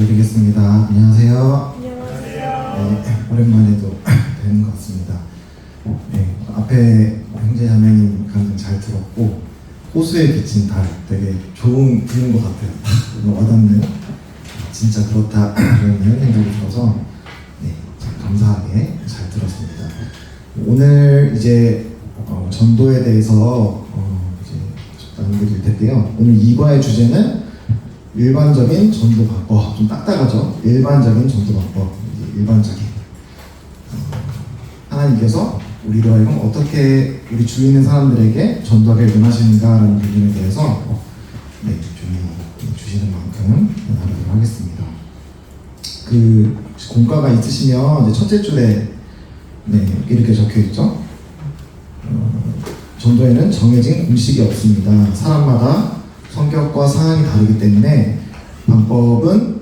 인사드리겠습니다. 안녕하세요. 안녕하세요. 네, 오랜만에도 뵙는 것 같습니다. 네, 앞에 형제 자매님 강연 잘 들었고 호수에 비친 달 되게 좋은 부분 것 같아요. 딱 와닿는, 진짜 그렇다 그런 생각이 들어서 참 감사하게 잘 들었습니다. 오늘 이제 전도에 대해서 이제 나눠드릴 텐데요. 오늘 2과의 주제는 일반적인 전도 방법, 좀 딱딱하죠? 일반적인 전도 방법, 일반적인 하나님께서 우리로 하여금 어떻게 우리 주위에 있는 사람들에게 전도하게 원하시는가라는 부분에 대해서 주시는 만큼 나누도록 하겠습니다. 그 공과가 있으시면 이제 첫째 줄에 이렇게 적혀 있죠. 전도에는 정해진 공식이 없습니다. 사람마다 성격과 상황이 다르기 때문에 방법은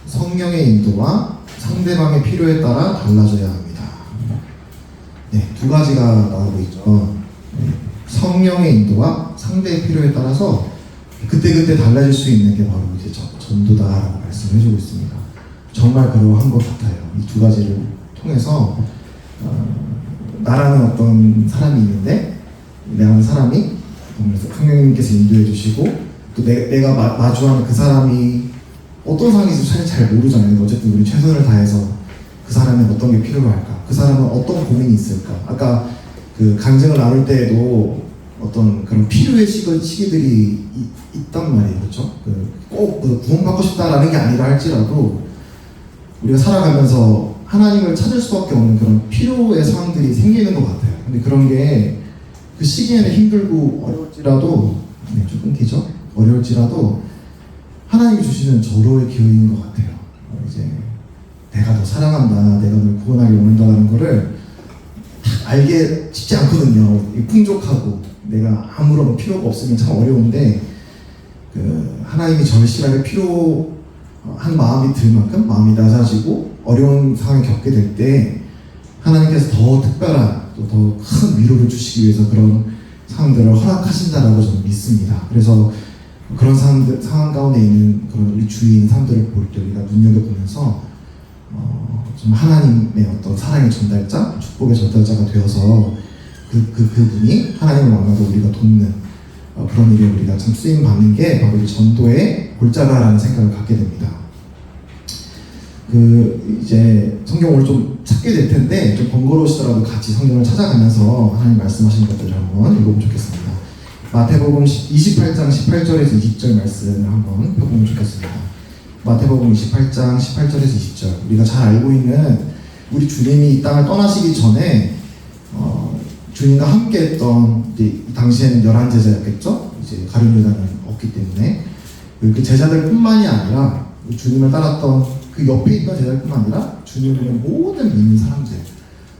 성령의 인도와 상대방의 필요에 따라 달라져야 합니다. 두 가지가 나오고 있죠. 성령의 인도와 상대의 필요에 따라서 그때그때 달라질 수 있는 게 바로 이제 전도다라고 말씀해주고 있습니다. 정말 그러한 것 같아요. 이 두 가지를 통해서 나라는 어떤 사람이 있는데 내라는 사람이 성령님께서 인도해 주시고 또 내가 마주하는 그 사람이 어떤 상황인지 사실 잘 모르잖아요. 어쨌든 우리 최선을 다해서 그 사람은 어떤 게 필요할까? 그 사람은 어떤 고민이 있을까? 아까 그 간증을 나눌 때에도 어떤 그런 필요의 시기들이 있단 말이에요. 그렇죠? 꼭 구원받고 싶다라는 게 아니라 할지라도 우리가 살아가면서 하나님을 찾을 수밖에 없는 그런 필요의 상황들이 생기는 것 같아요. 근데 그런 게 그 시기에는 힘들고 어려울지라도 좀 끊기죠? 어려울지라도 하나님이 주시는 절호의 기회인 것 같아요. 이제 내가 너 사랑한다, 내가 널 구원하기 원한다는 거를 알게 쉽지 않거든요. 풍족하고 내가 아무런 필요가 없으면 참 어려운데 하나님이 절실하게 필요한 마음이 들 만큼 마음이 낮아지고 어려운 상황을 겪게 될 때 하나님께서 더 특별한 또 더 큰 위로를 주시기 위해서 그런 상황들을 허락하신다라고 저는 믿습니다. 그래서 그런 상황 가운데 있는 그런 우리 주위인 사람들을 볼 때 우리가 눈여겨보면서 좀 하나님의 어떤 사랑의 전달자, 축복의 전달자가 되어서 그분이 하나님을 만나고 우리가 돕는 그런 일에 우리가 참 쓰임 받는 게 바로 이 전도의 골자다라는 생각을 갖게 됩니다. 이제 성경 오늘 좀 찾게 될 텐데 좀 번거로우시더라도 같이 성경을 찾아가면서 하나님 말씀하시는 것들을 한번 읽어보면 좋겠습니다. 마태복음 28장 18절에서 20절 말씀을 한번 펴보면 좋겠습니다. 마태복음 28장 18절에서 20절, 우리가 잘 알고 있는 우리 주님이 이 땅을 떠나시기 전에 주님과 함께 했던 당시에는 11제자였겠죠? 이제 가룟 유다는 없기 때문에 그 제자들뿐만이 아니라 주님을 따랐던 그 옆에 있던 제자들뿐만 아니라 주님의 모든 믿는 사람들,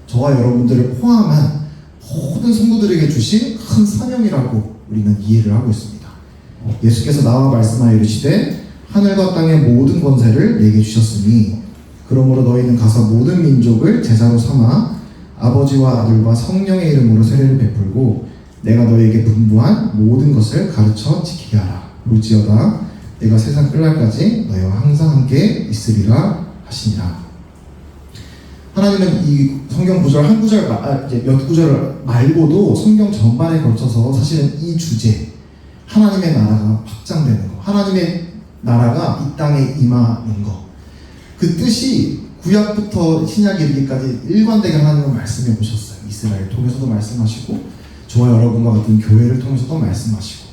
저와 여러분들을 포함한 모든 성도들에게 주신 큰 사명이라고 우리는 이해를 하고 있습니다. 예수께서 나와 말씀하여 이르시되 하늘과 땅의 모든 권세를 내게 주셨으니 그러므로 너희는 가서 모든 민족을 제자로 삼아 아버지와 아들과 성령의 이름으로 세례를 베풀고 내가 너희에게 분부한 모든 것을 가르쳐 지키게 하라. 볼지어다 내가 세상 끝날까지 너희와 항상 함께 있으리라 하시니라. 하나님은 이 성경 구절 한 구절, 몇 구절 말고도 성경 전반에 걸쳐서 사실은 이 주제, 하나님의 나라가 확장되는 거, 하나님의 나라가 이 땅에 임하는 거, 그 뜻이 구약부터 신약 이르기까지 일관되게 하나님은 말씀해 보셨어요. 이스라엘 통해서도 말씀하시고 저와 여러분과 같은 교회를 통해서도 말씀하시고,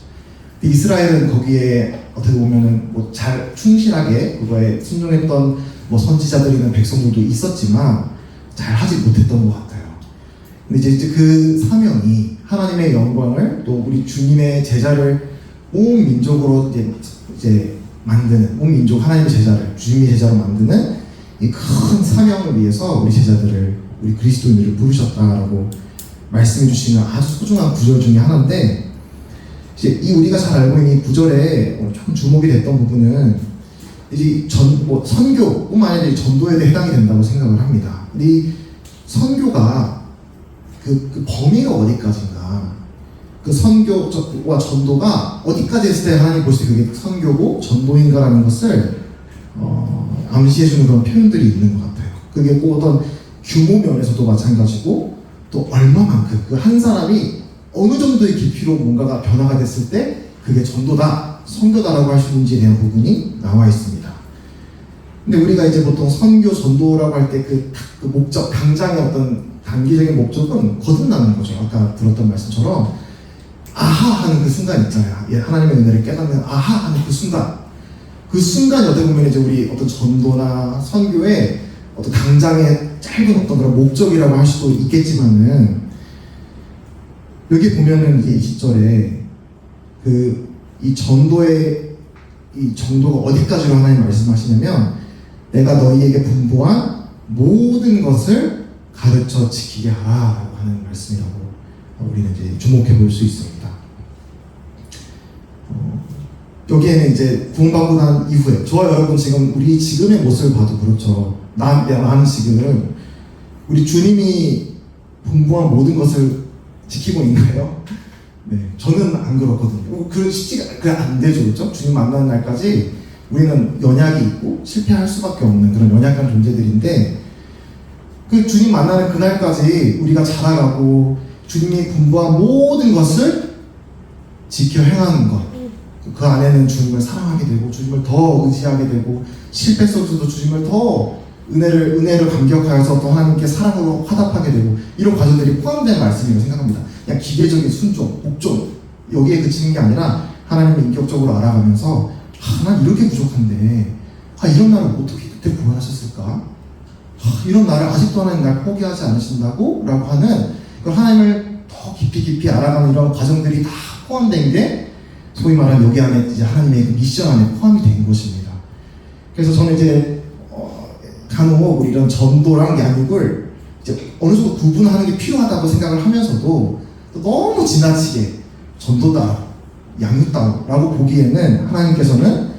이스라엘은 거기에 어떻게 보면은 잘 충실하게 그거에 순종했던 선지자들이나 백성들도 있었지만 잘 하지 못했던 것 같아요. 근데 이제 그 사명이 하나님의 영광을 또 우리 주님의 제자를 온 민족으로 이제 만드는, 온 민족 하나님의 제자를 주님의 제자로 만드는 이 큰 사명을 위해서 우리 제자들을, 우리 그리스도인들을 부르셨다라고 말씀해 주시는 아주 소중한 구절 중에 하나인데, 이제 우리가 잘 알고 있는 이 구절에 좀 주목이 됐던 부분은 이제 선교뿐만 아니라 전도에 해당이 된다고 생각을 합니다. 이 선교가 그 범위가 어디까지인가, 그 선교와 전도가 어디까지 했을 때 하나님 보실 때 그게 선교고 전도인가라는 것을 암시해주는 그런 표현들이 있는 것 같아요. 그게 꼭 어떤 규모 면에서도 마찬가지고 또 얼마만큼 그 한 사람이 어느 정도의 깊이로 뭔가가 변화가 됐을 때 그게 전도다, 선교다라고 할 수 있는지에 대한 부분이 나와 있습니다. 근데 우리가 이제 보통 선교, 전도라고 할 때 그 목적, 당장의 어떤 단기적인 목적은 거듭나는 거죠. 아까 들었던 말씀처럼 아하 하는 그 순간 있잖아요. 하나님의 은혜를 깨닫는 아하 하는 그 순간. 그 순간이 어떻게 보면 이제 우리 어떤 전도나 선교의 어떤 당장의 짧은 어떤 그런 목적이라고 할 수도 있겠지만은 여기 보면은 이제 20절에 이 전도의 이 정도가 어디까지로 하나님 말씀하시냐면 내가 너희에게 분부한 모든 것을 가르쳐 지키게 하라라고 하는 말씀이라고 우리는 이제 주목해 볼 수 있습니다. 여기에는 이제 구원받고 난 이후에 저와 여러분 지금 우리 지금의 모습을 봐도 그렇죠. 나는 지금 우리 주님이 분부한 모든 것을 지키고 있나요? 네, 저는 안 그렇거든요. 그 쉽지가 안 되죠, 그렇죠? 주님 만나는 날까지 우리는 연약이 있고 실패할 수밖에 없는 그런 연약한 존재들인데 그 주님 만나는 그날까지 우리가 자라가고 주님이 분부한 모든 것을 지켜 행하는 것. 그 안에는 주님을 사랑하게 되고 주님을 더 의지하게 되고 실패 속에서도 주님을 더 은혜를 감격하여서 또 하나님께 사랑으로 화답하게 되고 이런 과정들이 포함된 말씀이라고 생각합니다. 그냥 기계적인 순종, 복종 여기에 그치는 게 아니라 하나님을 인격적으로 알아가면서 난 이렇게 부족한데 이런 나를 어떻게 그때 구원하셨을까? 이런 나를 아직도 하나님 날 포기하지 않으신다고? 라고 하는 하나님을 더 깊이 알아가는 이런 과정들이 다 포함된 게 소위 말하는 여기 안에 이제 하나님의 그 미션 안에 포함이 된 것입니다. 그래서 저는 이제 간혹 우리 이런 전도랑 양육을 이제 어느 정도 구분하는 게 필요하다고 생각을 하면서도 너무 지나치게 전도다, 양육다라고 보기에는 하나님께서는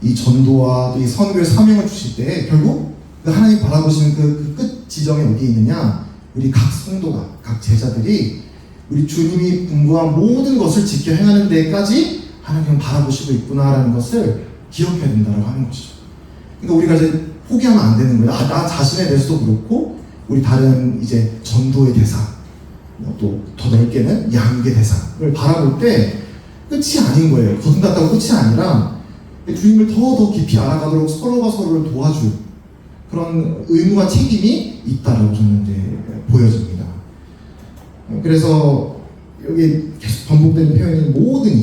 이 전도와 또 이 선교의 사명을 주실 때 결국 그 하나님 바라보시는 그 끝 지점이 어디에 있느냐? 우리 각 성도가, 각 제자들이 우리 주님이 분부한 모든 것을 지켜 행하는 데까지 하나님은 바라보시고 있구나라는 것을 기억해야 된다고 하는 것이죠. 그러니까 우리가 이제 포기하면 안 되는 거예요. 나 자신에 대해서도 그렇고 우리 다른 이제 전도의 대상, 또 더 넓게는 양육의 대상을 바라볼 때 끝이 아닌 거예요. 거듭났다고 끝이 아니라 주님을 더 깊이 알아가도록 서로가 서로를 도와줄 그런 의무와 책임이 있다라고 저는 이제 보여집니다. 그래서 여기 계속 반복되는 표현이 모든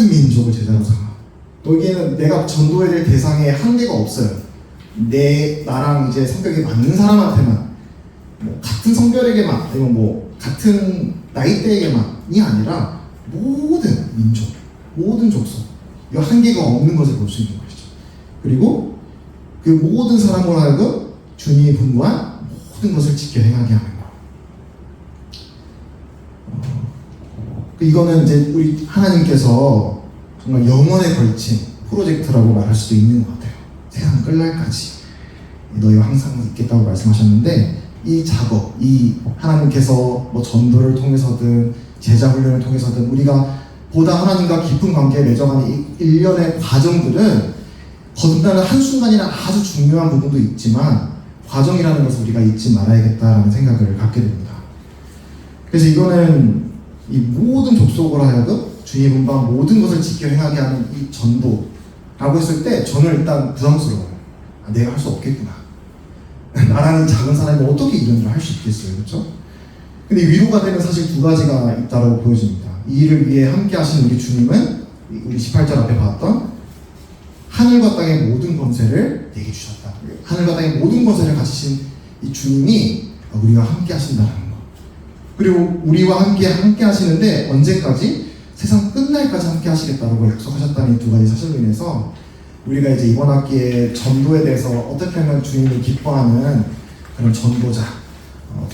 민족을 제자로 삼아. 여기에는 내가 전도해야 될 대상에 한계가 없어요. 나랑 이제 성격이 맞는 사람한테만, 같은 성별에게만, 아니면 같은 나이대에게만이 아니라 모든 민족, 모든 족속, 이 한계가 없는 것을 볼 수 있는 것이죠. 그리고 그 모든 사람으로 하여금 주님이 분부한 모든 것을 지켜 행하게 하는 것. 이거는 이제 우리 하나님께서 정말 영원에 걸친 프로젝트라고 말할 수도 있는 것 같아요. 세상 끝날까지 너희와 항상 있겠다고 말씀하셨는데 이 작업, 이 하나님께서 전도를 통해서든 제자 훈련을 통해서든 우리가 보다 하나님과 깊은 관계에 맺어가는 이 일련의 과정들은 거듭나는 한순간이나 아주 중요한 부분도 있지만 과정이라는 것을 우리가 잊지 말아야겠다라는 생각을 갖게 됩니다. 그래서 이거는 이 모든 족속으로 하여금 주님이 분부한 모든 것을 지켜 행하게 하는 이 전도라고 했을 때 저는 일단 부담스러워요. 내가 할 수 없겠구나. 나라는 작은 사람이 어떻게 이런 일을 할 수 있겠어요, 그렇죠? 근데 위로가 되는 사실 두 가지가 있다고 보여집니다. 이 일을 위해 함께 하신 우리 주님은 우리 18절 앞에 봤던 하늘과 땅의 모든 권세를 내게 주셨다. 하늘과 땅의 모든 권세를 가지신 이 주님이 우리와 함께 하신다는 것. 그리고 우리와 함께 하시는데 언제까지? 세상 끝날까지 함께 하시겠다고 약속하셨다는 이 두 가지 사실로 인해서 우리가 이제 이번 학기에 전도에 대해서 어떻게 하면 주님을 기뻐하는 그런 전도자,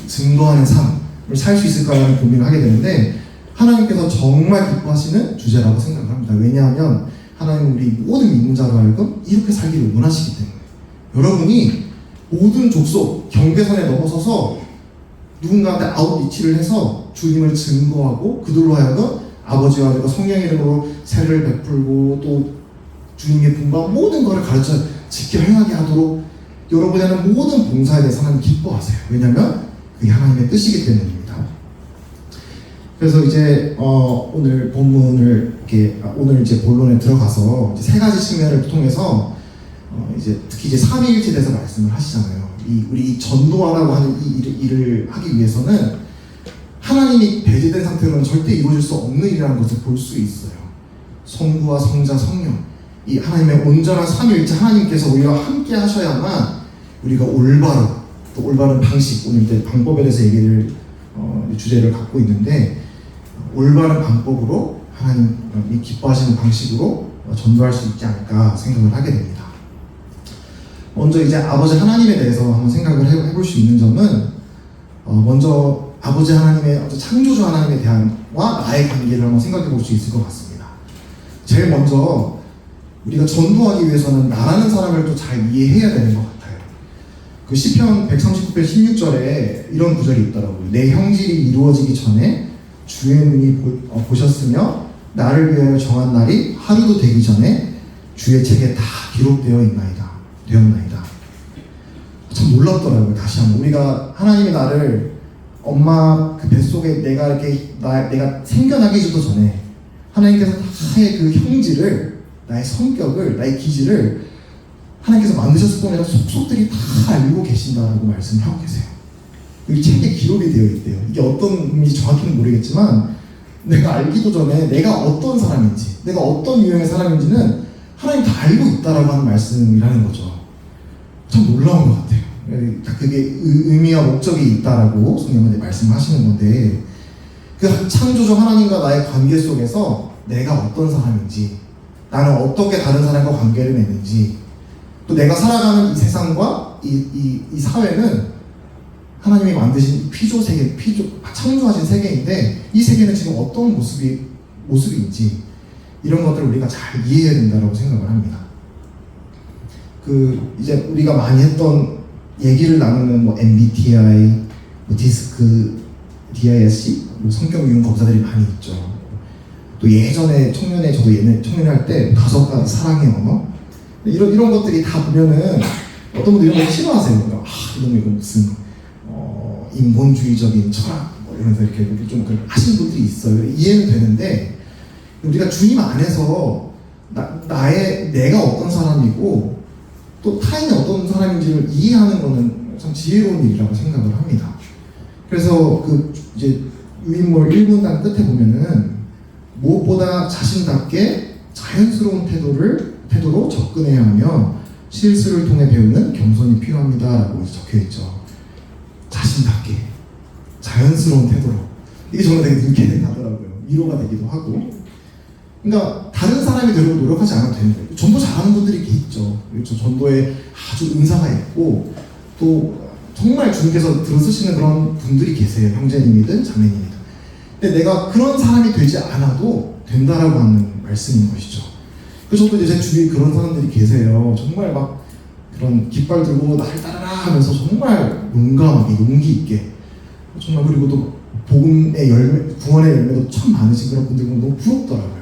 증거하는 삶을 살 수 있을까라는 고민을 하게 되는데 하나님께서 정말 기뻐하시는 주제라고 생각을 합니다. 왜냐하면 하나님은 우리 모든 믿는 자로 하여금 이렇게 살기를 원하시기 때문에 여러분이 모든 족속, 경계선에 넘어서서 누군가한테 아웃리치를 해서 주님을 증거하고 그들로 하여금 아버지와 성령의 이름으로 세례를 베풀고 또 주님의 분부한 모든 것을 가르쳐 지켜 행하게 하도록 여러분이 하는 모든 봉사에 대해서 하나님 기뻐하세요. 왜냐하면 그게 하나님의 뜻이기 때문입니다. 그래서 이제 오늘 본문을 오늘 이제 본론에 들어가서 이제 세 가지 측면을 통해서 이제 특히 이제 삼위일체에 대해서 말씀을 하시잖아요. 우리 전도하라고 하는 이 일을 하기 위해서는 하나님이 배제된 상태로는 절대 이루어질 수 없는 일이라는 것을 볼 수 있어요. 성부와 성자, 성령, 이 하나님의 온전한 삼위일체 하나님께서 우리와 함께 하셔야만 우리가 또 올바른 방식, 오늘 이제 방법에 대해서 얘기를 주제를 갖고 있는데 올바른 방법으로 하나님이 기뻐하시는 방식으로 전도할 수 있지 않을까 생각을 하게 됩니다. 먼저 이제 아버지 하나님에 대해서 한번 생각을 해볼 수 있는 점은 먼저 아버지 하나님의 창조주 하나님에 대한와 나의 관계를 한번 생각해 볼 수 있을 것 같습니다. 제일 먼저 우리가 전도하기 위해서는 나라는 사람을 또 잘 이해해야 되는 것 같아요. 그 시편 139편 16절에 이런 구절이 있더라고요. 내 형질이 이루어지기 전에 주의 눈이 보셨으며 나를 위하여 정한 날이 하루도 되기 전에 주의 책에 다 기록되었나이다. 참 놀랍더라고요. 다시 한번 우리가 하나님이 나를 엄마 그 뱃속에 내가 생겨나기 전도 전에 하나님께서 나의 그 형질을, 나의 성격을, 나의 기질을 하나님께서 만드셨을 뿐 아니라 속속들이 다 알고 계신다고 말씀을 하고 계세요. 이 책에 기록이 되어 있대요. 이게 어떤 의미인지 정확히는 모르겠지만 내가 알기도 전에 내가 어떤 사람인지, 내가 어떤 유형의 사람인지는 하나님 다 알고 있다라고 하는 말씀이라는 거죠. 참 놀라운 것 같아요. 그게 의미와 목적이 있다라고 성경은 말씀하시는 건데 그 창조주 하나님과 나의 관계 속에서 내가 어떤 사람인지, 나는 어떻게 다른 사람과 관계를 맺는지, 또 내가 살아가는 이 세상과 이 사회는 하나님이 만드신 피조 세계, 창조하신 세계인데 이 세계는 지금 어떤 모습인지 이런 것들을 우리가 잘 이해해야 된다고 생각을 합니다. 이제 우리가 많이 했던 얘기를 나누는 MBTI, 디스크, DISC, 성격 유형 검사들이 많이 있죠. 또 예전에 청년회 할 때 5가지 사랑의 언어 이런 것들이 다 보면은 어떤 분들 이런 거 싫어하세요. 이거 무슨 인본주의적인 철학 이러면서 이렇게 좀 하시는 분들이 있어요. 이해는 되는데 우리가 주님 안에서 내가 어떤 사람이고 또 타인이 어떤 사람인지를 이해하는 것은 참 지혜로운 일이라고 생각을 합니다. 그래서 이제 유인몰 1문단 끝에 보면은 무엇보다 자신답게 자연스러운 태도로 접근해야 하며 실수를 통해 배우는 겸손이 필요합니다라고 적혀있죠. 자신답게 자연스러운 태도로, 이게 정말 되게 눈길이 가더라고요. 위로가 되기도 하고. 그러니까 다른 사람이 되려고 노력하지 않아도 되는 거예요. 전도 잘하는 분들이 이렇게 있죠. 그렇죠. 전도에 아주 은사가 있고 또 정말 주님께서 들어쓰시는 그런 분들이 계세요. 형제님이든 자매님이든. 근데 내가 그런 사람이 되지 않아도 된다라고 하는 말씀인 것이죠. 그래서 저도 이제 제 주위에 그런 사람들이 계세요. 정말 막 그런 깃발 들고 나를 따르라 하면서 정말 용감하게 용기 있게 정말, 그리고 또 복음의 열매, 구원의 열매도 참 많으신 그런 분들 보면 너무 부럽더라고요.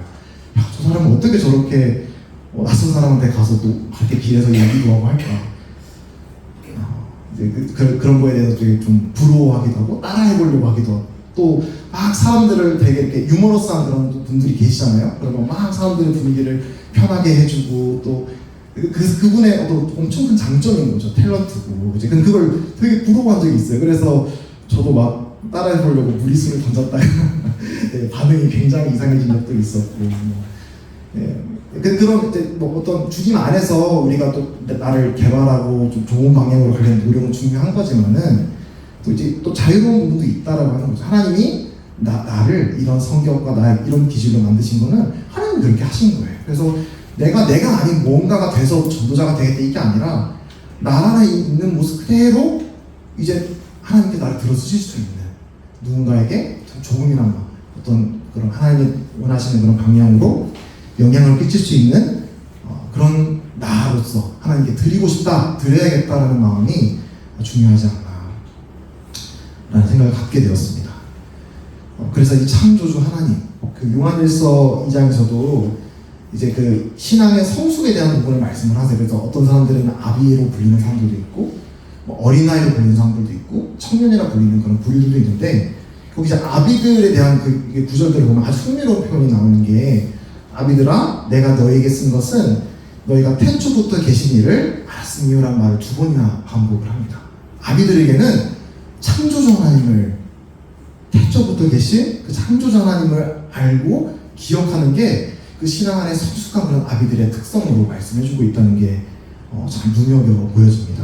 야, 저 사람은 어떻게 저렇게 낯선 사람한테 가서 또 그렇게 길에서 얘기도 하고 할까. 이제 그런 거에 대해서 되게 좀 부러워하기도 하고 따라해보려고 하기도 하고, 또 막 사람들을 되게 이렇게 유머러스한 그런 분들이 계시잖아요. 그러면 막 사람들의 분위기를 편하게 해주고, 또 그분의 어떤 엄청 큰 장점인 거죠. 탤런트고. 이제 그걸 되게 부러워한 적이 있어요. 그래서 저도 막 따라해보려고 무리수를 던졌다. 네, 반응이 굉장히 이상해진 적도 있었고. 그런 이제 어떤 주님 안에서 우리가 또 나를 개발하고 좀 좋은 방향으로 가려는 노력은 중요한 거지만은 또 이제 또 자유로운 부분도 있다라고 하는 거죠. 하나님이 나를 이런 성격과 나의 이런 기질로 만드신 거는 하나님이 그렇게 하신 거예요. 그래서 내가 아닌 뭔가가 돼서 전도자가 되겠다 이게 아니라 나 안에 있는 모습 그대로 이제 하나님께 나를 들어쓰실 수 있는, 누군가에게 참 조금이나마 어떤 그런 하나님이 원하시는 그런 방향으로 영향을 끼칠 수 있는 그런 나로서 하나님께 드리고 싶다, 드려야겠다라는 마음이 중요하지 않나 라는 생각을 갖게 되었습니다. 그래서 이 창조주 하나님, 그 요한일서 2장에서도 이제 그 신앙의 성숙에 대한 부분을 말씀을 하세요. 그래서 어떤 사람들은 아비로 불리는 사람들도 있고, 뭐 어린아이로 불리는 사람들도 있고, 청년이라 불리는 그런 부류들도 있는데, 거기 이제 아비들에 대한 그 구절들을 보면 아주 흥미로운 표현이 나오는 게, 아비들아, 내가 너에게 쓴 것은 너희가 태초부터 계신 이를 알았으니요라는 말을 2번이나 반복을 합니다. 아비들에게는 창조주 하나님을, 태초부터 계신 그 창조주 하나님을 알고 기억하는 게 그 신앙 안에 성숙한 그런 아비들의 특성으로 말씀해주고 있다는 게 참 눈여겨 보여집니다.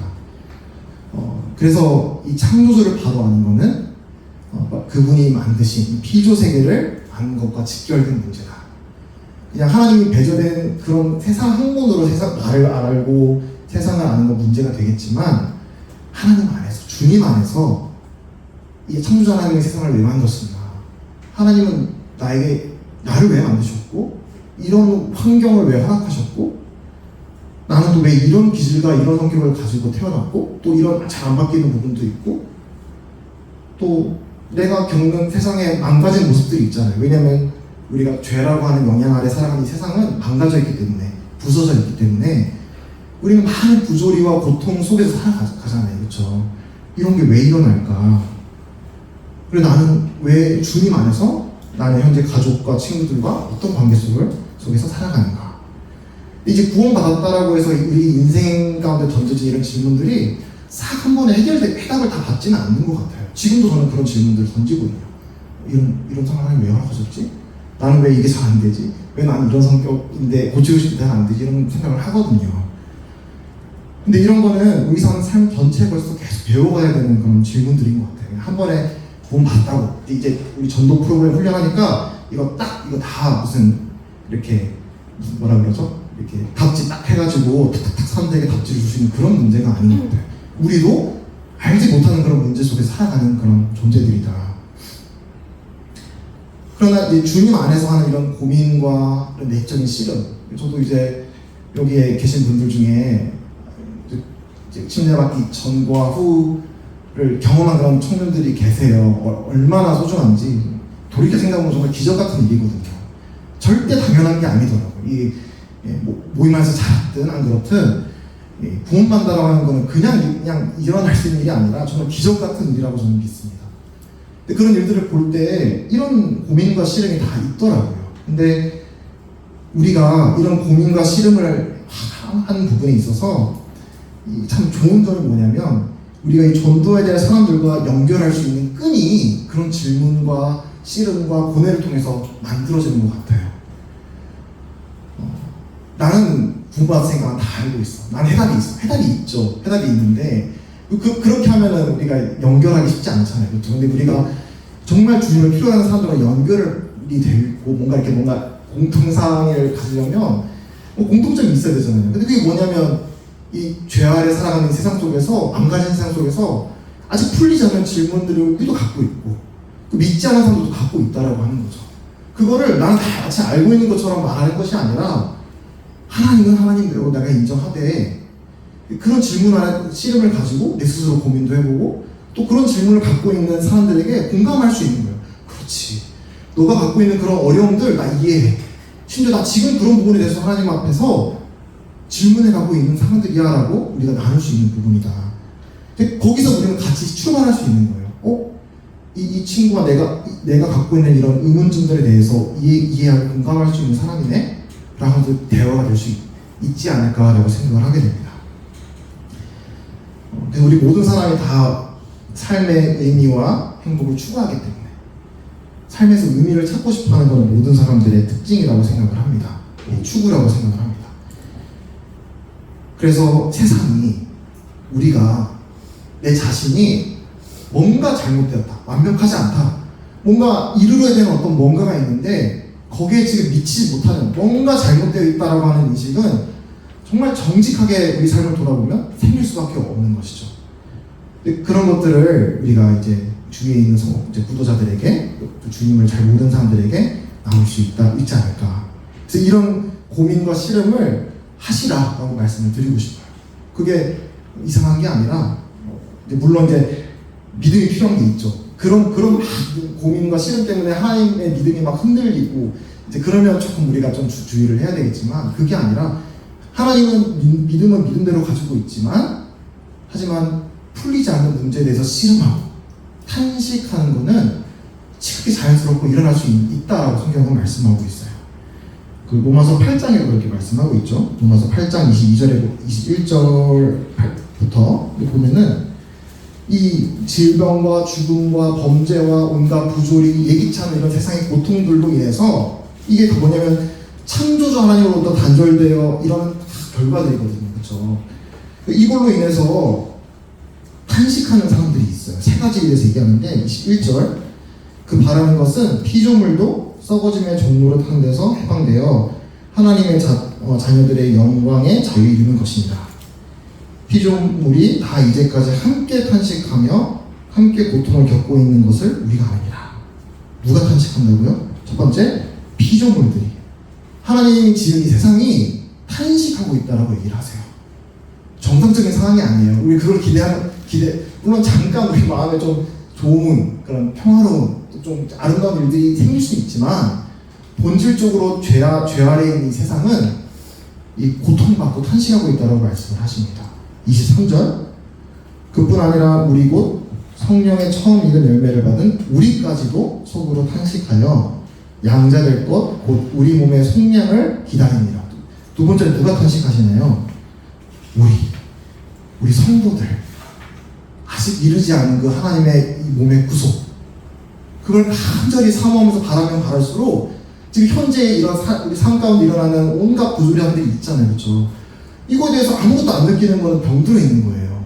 그래서 이 창조주를 바로 아는 것은 그분이 만드신 이 피조 세계를 아는 것과 직결된 문제다. 그냥 하나님이 배제된 그런 세상 학문으로 나를 알고 세상을 아는 건 문제가 되겠지만, 하나님 안에서, 주님 안에서 이 창조주 하나님의 세상을 왜 만드셨나, 하나님은 나를 왜 만드셨고, 이런 환경을 왜 허락하셨고, 나는 또 왜 이런 기질과 이런 성격을 가지고 태어났고, 또 이런 잘 안 바뀌는 부분도 있고, 또 내가 겪는 세상에 망가진 모습들이 있잖아요. 왜냐면 우리가 죄라고 하는 영향 아래 살아가는 이 세상은 망가져 있기 때문에, 부서져 있기 때문에 우리는 많은 부조리와 고통 속에서 살아가잖아요. 그렇죠? 이런 게 왜 일어날까? 그리고 나는 왜 주님 안에서 나의 현재 가족과 친구들과 어떤 관계 속에서 살아가는가? 이제 구원받았다라고 해서 우리 인생 가운데 던져진 이런 질문들이 싹 한 번에 해답을 다 받지는 않는 것 같아요. 지금도 저는 그런 질문들을 던지거든요. 이런 상황이 왜 허락하셨지? 나는 왜 이게 잘 안 되지? 왜 나는 이런 성격인데 고치고 싶은데 잘 안 되지? 이런 생각을 하거든요. 근데 이런 거는 우리 삶 전체에 벌써 계속 배워가야 되는 그런 질문들인 것 같아요. 한 번에 구원 받다고 이제 우리 전도 프로그램 훈련하니까 이거 다 무슨 이렇게 뭐라 그러죠? 이렇게 답지 딱 해가지고 탁탁탁 사람들에게 답지를 주시는 그런 문제가 아닌 것 같아요. 우리도 알지 못하는 그런 문제 속에 살아가는 그런 존재들이다. 그러나 이제 주님 안에서 하는 이런 고민과 이런 내적인 씨름, 저도 이제 여기에 계신 분들 중에 이제 침례받기 전과 후를 경험한 그런 청년들이 계세요. 얼마나 소중한지 돌이켜 생각하면 정말 기적 같은 일이거든요. 절대 당연한 게 아니더라고요. 모임에서 자랐든 안 그렇든 구원받는다라고 하는 거는 그냥 일어날 수 있는 일이 아니라 정말 기적 같은 일이라고 저는 믿습니다. 근데 그런 일들을 볼 때 이런 고민과 씨름이 다 있더라고요. 근데 우리가 이런 고민과 씨름을 하는 부분에 있어서 참 좋은 점이 뭐냐면, 우리가 이 전도에 대한 사람들과 연결할 수 있는 끈이 그런 질문과 씨름과 고뇌를 통해서 만들어지는 것 같아요. 나는 구원받았으니까 다 알고 있어. 난 해답이 있어. 해답이 있죠. 해답이 있는데 그렇게 하면은 우리가 연결하기 쉽지 않잖아요. 그렇죠? 근데 우리가 정말 주님을 필요하는 사람들과 연결이 되고 뭔가 공통상을 가지려면 공통점이 있어야 되잖아요. 근데 그게 뭐냐면 이 죄 아래 살아가는 세상 속에서, 망가진 세상 속에서 아직 풀리지 않은 질문들을 우리도 갖고 있고, 믿지 않는 사람들도 갖고 있다라고 하는 거죠. 그거를 나는 다 같이 알고 있는 것처럼 말하는 것이 아니라, 하나님은 하나님대로 내가 인정하되, 그런 질문 안에 씨름을 가지고 내 스스로 고민도 해보고, 또 그런 질문을 갖고 있는 사람들에게 공감할 수 있는 거예요. 그렇지, 너가 갖고 있는 그런 어려움들 나 이해해. 심지어 나 지금 그런 부분에 대해서 하나님 앞에서 질문해가고 있는 상황들이야 라고 우리가 나눌 수 있는 부분이다. 거기서 우리는 같이 출발할 수 있는 거예요. 이 친구가 내가 갖고 있는 이런 의문점들에 대해서 이해하고 공감할 수 있는 사람이네? 라고 대화가 될 수 있지 않을까라고 생각을 하게 됩니다. 그래서 우리 모든 사람이 다 삶의 의미와 행복을 추구하기 때문에 삶에서 의미를 찾고 싶어하는 것은 모든 사람들의 특징이라고 생각을 합니다. 추구라고 생각을 합니다. 그래서 세상이, 우리가, 내 자신이 뭔가 잘못되었다, 완벽하지 않다, 뭔가 이루어야 되는 어떤 뭔가가 있는데 거기에 지금 미치지 못하는, 뭔가 잘못되어 있다라고 하는 인식은 정말 정직하게 우리 삶을 돌아보면 생길 수밖에 없는 것이죠. 그런 것들을 우리가 이제 주위에 있는 구도자들에게, 또 주님을 잘 모르는 사람들에게 나눌 수 있지 않을까. 그래서 이런 고민과 씨름을 하시라라고 말씀을 드리고 싶어요. 그게 이상한 게 아니라, 물론 이제 믿음이 필요한 게 있죠. 그런 고민과 씨름 때문에 하나님의 믿음이 막 흔들리고 이제 그러면 조금 우리가 좀 주의를 해야 되겠지만, 그게 아니라 하나님은 믿음은 믿음대로 가지고 있지만, 하지만 풀리지 않는 문제에 대해서 씨름하고 탄식하는 것은 지극히 자연스럽고 일어날 수 있다라고 성경은 말씀하고 있어요. 그 로마서 8장에도 그렇게 말씀하고 있죠. 로마서 8장 22절에 21절부터 보면은 이 질병과 죽음과 범죄와 온갖 부조리, 예기치 않은 이런 세상의 고통들로 인해서 이게 뭐냐면 창조주 하나님으로부터 단절되어 이런 결과들이거든요. 그렇죠? 이걸로 인해서 탄식하는 사람들이 있어요. 세 가지에 대해서 얘기하는데 21절 그 바라는 것은 피조물도 썩어짐의 종로를 탄 데서 해방되어 하나님의 자녀들의 영광에 자유에 이르는 것입니다. 피조물이 다 이제까지 함께 탄식하며 함께 고통을 겪고 있는 것을 우리가 압니다. 누가 탄식한다고요? 첫 번째, 피조물들이. 하나님이 지은 이 세상이 탄식하고 있다라고 얘기를 하세요. 정상적인 상황이 아니에요. 우리 그걸 물론 잠깐 우리 마음에 좀 좋은 그런 평화로운 좀 아름다운 일들이 생길 수 있지만 본질적으로 죄 아래에 있는 이 세상은 이 고통받고 탄식하고 있다라고 말씀을 하십니다. 23절 그뿐 아니라 우리 곧 성령의 처음 익은 열매를 받은 우리까지도 속으로 탄식하여 양자될 것 곧 우리 몸의 속량을 기다립니다. 두 번째 누가 탄식하시나요? 우리 성도들 아직 이르지 않은 그 하나님의 이 몸의 구속 그걸 간절히 사모하면서 바라면 바랄수록 지금 현재 이런 우리 삶 가운데 일어나는 온갖 부조리함들이 있잖아요. 그렇죠? 이거에 대해서 아무것도 안 느끼는 거는 병들어 있는 거예요.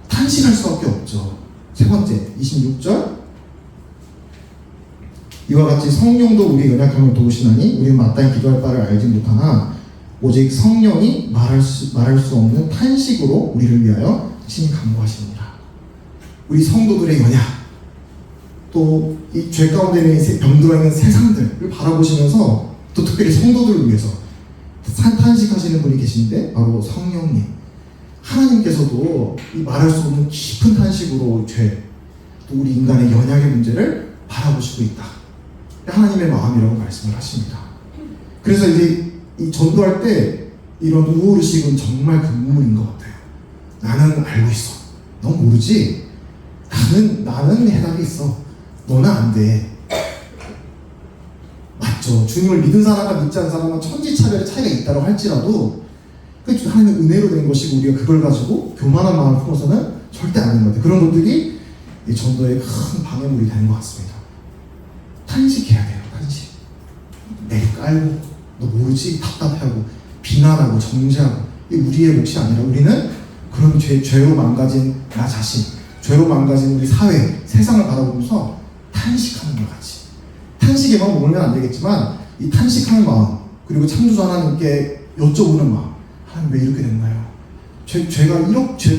탄식할 수밖에 없죠. 세 번째 26절 이와 같이 성령도 우리 연약함을 도우시나니 우리는 마땅히 기도할 바를 알지 못하나 오직 성령이 말할 수 없는 탄식으로 우리를 위하여 친히 간구하십니다. 우리 성도들의 연약 또 이 죄 가운데 있는 병들어 있는 세상들을 바라보시면서 또 특별히 성도들을 위해서 탄식하시는 분이 계신데 바로 성령님 하나님께서도 이 말할 수 없는 깊은 탄식으로 죄 또 우리 인간의 연약의 문제를 바라보시고 있다. 하나님의 마음이라고 말씀을 하십니다. 그래서 이제 이 전도할 때 이런 우울의식은 정말 금물인 것 같아요. 나는 알고 있어. 넌 모르지? 나는 해답이 있어. 너는 안 돼. 맞죠. 주님을 믿은 사람과 믿지 않은 사람은 천지차별의 차이가 있다고 할지라도 하나님의 은혜로 된 것이고 우리가 그걸 가지고 교만한 마음을 품어서는 절대 안 되는 것 같아요. 그런 것들이 이 전도의 큰 방해물이 되는 것 같습니다. 탄식해야 돼요. 탄식. 내 깔고 너 모르지? 답답해하고 비난하고 정죄하고 이게 우리의 몫이 아니라 우리는 그런 죄로 망가진 나 자신 죄로 망가진 우리 사회 세상을 바라보면서 탄식하는 것 같이 탄식에만 머물면 안 되겠지만 이 탄식하는 마음 그리고 창조주 하나님께 여쭤보는 마음 하나님 왜 이렇게 됐나요? 죄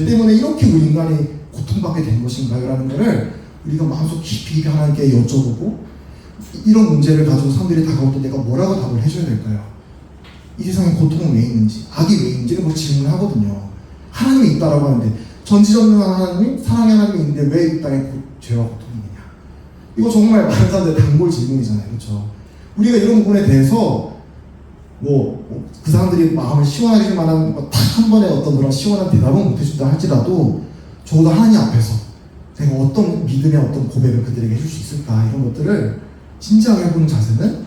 때문에 이렇게 우리 인간이 고통받게 된 것인가요? 라는 것을 우리가 마음속 깊이 하나님께 여쭤보고 이런 문제를 가지고 사람들이 다가올 때 내가 뭐라고 답을 해줘야 될까요? 이 세상에 고통은 왜 있는지 악이 왜 있는지를 뭐 질문하거든요. 하나님이 있다라고 하는데 전지전능한 하나님, 사랑의 하나님이 있는데 왜 이 땅에 죄와 고통이 있느냐? 이거 정말 많은 사람들의 단골 질문이잖아요. 그렇죠? 우리가 이런 부분에 대해서 그 사람들이 마음을 시원하게 할 만한 딱 한 번에 어떤 그런 시원한 대답은 못 해준다 할지라도 적어도 하나님 앞에서 제가 어떤 믿음의 어떤 고백을 그들에게 해줄 수 있을까 이런 것들을 진지하게 해보는 자세는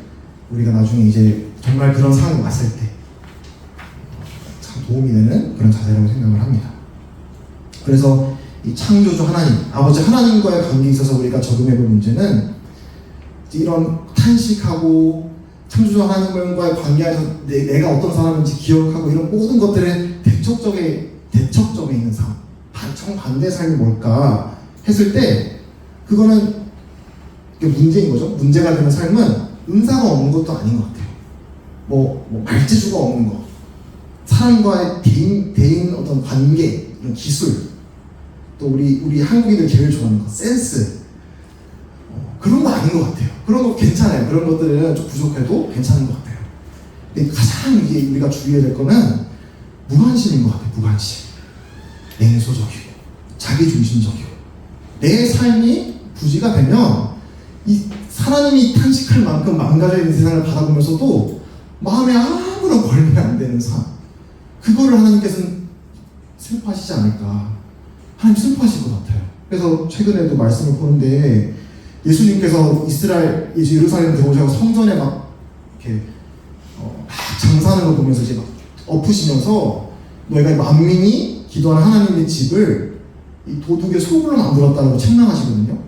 우리가 나중에 이제 정말 그런 상황이 왔을 때 참 도움이 되는 그런 자세라고 생각을 합니다. 그래서 이 창조주 하나님, 아버지 하나님과의 관계에 있어서 우리가 적용해볼 문제는 이런 탄식하고 창조주 하나님과의 관계에서 내가 어떤 사람인지 기억하고 이런 모든 것들의 대척점에 있는 삶, 정반대의 삶이 뭘까 했을 때 그거는 문제인 거죠. 문제가 되는 삶은 은사가 없는 것도 아닌 것 같아요. 말재주가 없는 것, 사람과의 대인 어떤 관계, 이런 기술, 또 우리 한국인들 제일 좋아하는 것, 센스, 그런 거 아닌 것 같아요. 그런 거 괜찮아요. 그런 것들은 좀 부족해도 괜찮은 것 같아요. 근데 가장 이게 우리가 주의해야 될 거는 무관심인 것 같아요. 무관심, 냉소적이고 자기중심적이고 내 삶이 부지가 되면 이 하나님이 탄식할 만큼 망가져 있는 세상을 바라보면서도 마음에 아무런 걸리면 안 되는 삶, 그거를 하나님께서는 슬퍼하시지 않을까. 하나님 슬퍼하실 것 같아요. 그래서 최근에도 말씀을 보는데 예수님께서 이스라엘 이제 예루살렘 들어오셔서 성전에 막 이렇게 막 장사하는 걸 보면서 이제 막 엎으시면서 너희가 만민이 기도하는 하나님의 집을 이 도둑의 소굴로 만들었다고 책망하시거든요.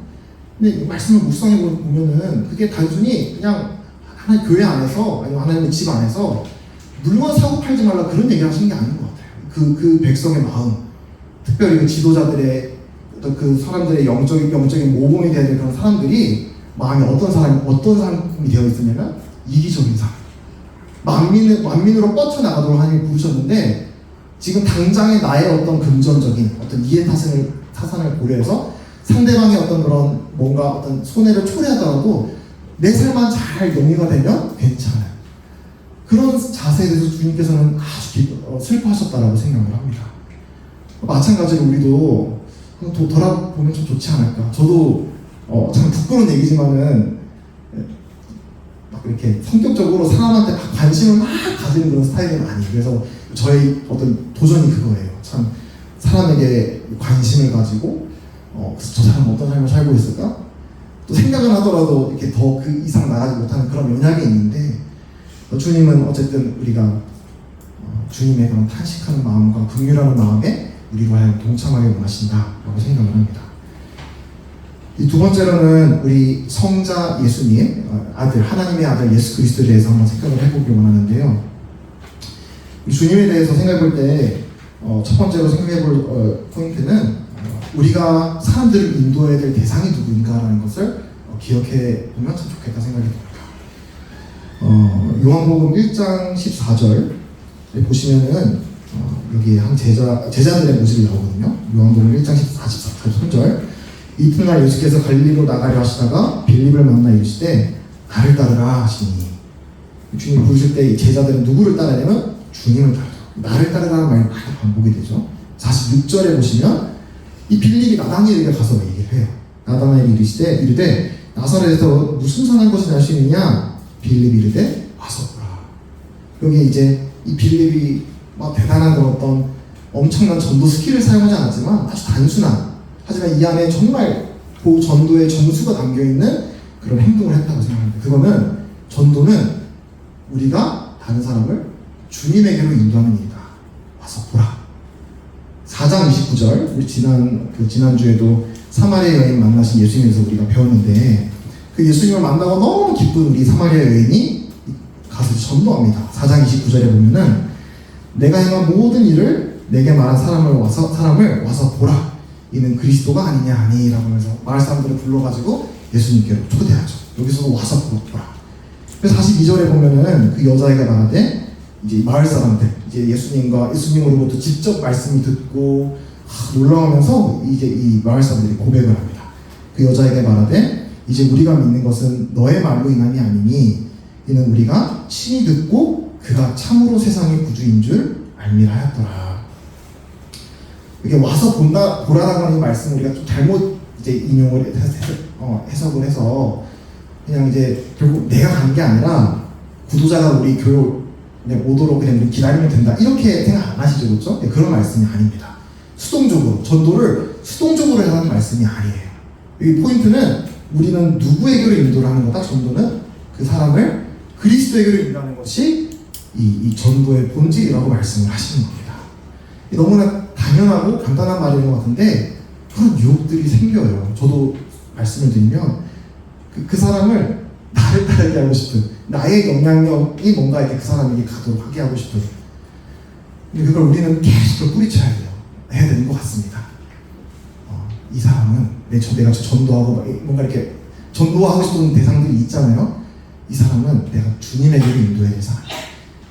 근데 이 말씀을 묵상해 보면은 그게 단순히 그냥 하나님 교회 안에서 아니면 하나님의 집 안에서 물건 사고 팔지 말라 그런 얘기를 하시는 게 아닌 것 같아요. 그 백성의 마음, 특별히 그 지도자들의 그 사람들의 영적인 모범이 되는 그런 사람들이 마음이 어떤 사람이 되어 있으냐면 이기적인 사람. 만민으로 뻗쳐나가도록 하나님이 부르셨는데 지금 당장의 나의 어떤 금전적인 어떤 이해타산을 고려해서 상대방의 어떤 그런 뭔가 어떤 손해를 초래하더라도 내 삶만 잘 영위가 되면 괜찮아요. 그런 자세에 대해서 주님께서는 아주 슬퍼하셨다라고 생각을 합니다. 마찬가지로 우리도 돌아보면 좀 좋지 않을까. 저도 참 부끄러운 얘기지만은 막 이렇게 성격적으로 사람한테 막 관심을 막 가지는 그런 스타일은 아니에요. 그래서 저의 어떤 도전이 그거예요. 참 사람에게 관심을 가지고 저 사람 어떤 삶을 살고 있을까? 또 생각을 하더라도 이렇게 더 그 이상 나가지 못하는 그런 연약이 있는데 주님은 어쨌든 우리가 주님의 그런 탄식하는 마음과 긍휼하는 마음에 우리가 동참하길 원하신다라고 생각을 합니다. 이 두 번째로는 우리 성자 예수님 아들, 하나님의 아들 예수 그리스도에 대해서 한번 생각을 해보길 원하는데요. 주님에 대해서 생각해 볼 때 첫 번째로 생각해 볼 포인트는 우리가 사람들을 인도해야 될 대상이 누구인가라는 것을 기억해 보면 참 좋겠다 생각이 듭니다. 요한복음 1장 14절 보시면은 여기 한 제자들의 모습이 나오거든요. 요한복음 1장 14절 이튿날 예수께서 갈릴리로 나가려 하시다가 빌립을 만나 이르시되 나를 따르라 하시니 주님 부르실 때 이 제자들은 누구를 따르냐면 주님을 따르라. 나를 따르라는 말이 많이 반복이 되죠. 46절에 보시면 이 빌립이 나다나엘에게 가서 얘기를 해요. 나다나엘이 이르되 나사렛에서 무슨 선한 것을 할 수 있느냐? 빌립이 이르되 와서 보라. 여기 이제 이 빌립이 막 대단한 그런 어떤 엄청난 전도 스킬을 사용하지 않았지만 아주 단순한, 하지만 이 안에 정말 그 전도의 정수가 담겨있는 그런 행동을 했다고 생각합니다. 그거는 전도는 우리가 다른 사람을 주님에게로 인도하는 일이다. 와서 보라. 4장 29절, 우리 지난주에도 사마리아 여인 만나신 예수님에서 우리가 배웠는데 그 예수님을 만나고 너무 기쁜 우리 사마리아 여인이 가서 전도합니다. 4장 29절에 보면은 내가 행한 모든 일을 내게 말한 사람을 와서 보라. 이는 그리스도가 아니냐 라고 하면서 마을 사람들을 불러가지고 예수님께로 초대하죠. 여기서도 와서 보라. 그래서 42절에 보면은 그 여자애가 말하되 이제 마을 사람들, 이제 예수님으로부터 직접 말씀을 듣고 놀라우면서 이제 이 마을 사람들이 고백을 합니다. 그 여자에게 말하되 이제 우리가 믿는 것은 너의 말로 인함이 아니니 이는 우리가 친히 듣고 그가 참으로 세상의 구주인 줄 알미라 하였더라. 이게 와서 보라라고 하는 말씀을 우리가 좀 잘못 이제 인용을 해석을 해서 그냥 이제 결국 내가 간 게 아니라 구도자가 우리 교회 오도록 그냥 우리 기다리면 된다 이렇게 생각 안 하시죠, 그렇죠? 네, 그런 말씀이 아닙니다. 수동적으로 전도를 수동적으로 하는 말씀이 아니에요. 이 포인트는 우리는 누구에게로 인도를 하는 거다. 전도는 그 사람을 그리스도에게로 인도하는 것이 이 전도의 본질이라고 말씀을 하시는 겁니다. 너무나 당연하고 간단한 말인 것 같은데 그런 유혹들이 생겨요. 저도 말씀을 드리면 그 사람을 나를 따르게 하고 싶은, 나의 영향력이 뭔가 이렇게 그 사람에게 가도록 하게 하고 싶은, 그걸 우리는 계속 뿌리쳐야 돼요. 해야 되는 것 같습니다. 이 사람은 내가 전도하고 뭔가 이렇게 전도하고 싶은 대상들이 있잖아요. 이 사람은 내가 주님에게로 인도해야 될 사람,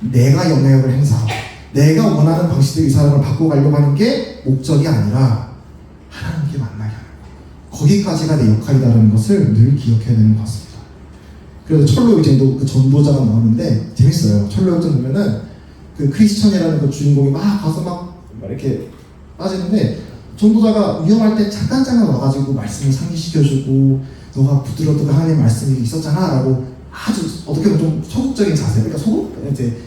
내가 영향력을 행사하고 내가 원하는 방식대로 이 사람을 바꿔가려고 하는 게 목적이 아니라 하나님께 만나게 하는 거, 거기까지가 내 역할이라는 것을 늘 기억해야 되는 것 같습니다. 그래서 철로역전도 그 전도자가 나오는데 재밌어요. 철로역전 보면은 그 크리스천이라는 그 주인공이 막 가서 막 이렇게 빠지는데 전도자가 위험할 때 잠깐 와가지고 말씀을 상기시켜주고 너가 붙들었던 하나님의 말씀이 있었잖아 라고 아주 어떻게 보면 좀 소극적인 자세, 그러니까 이제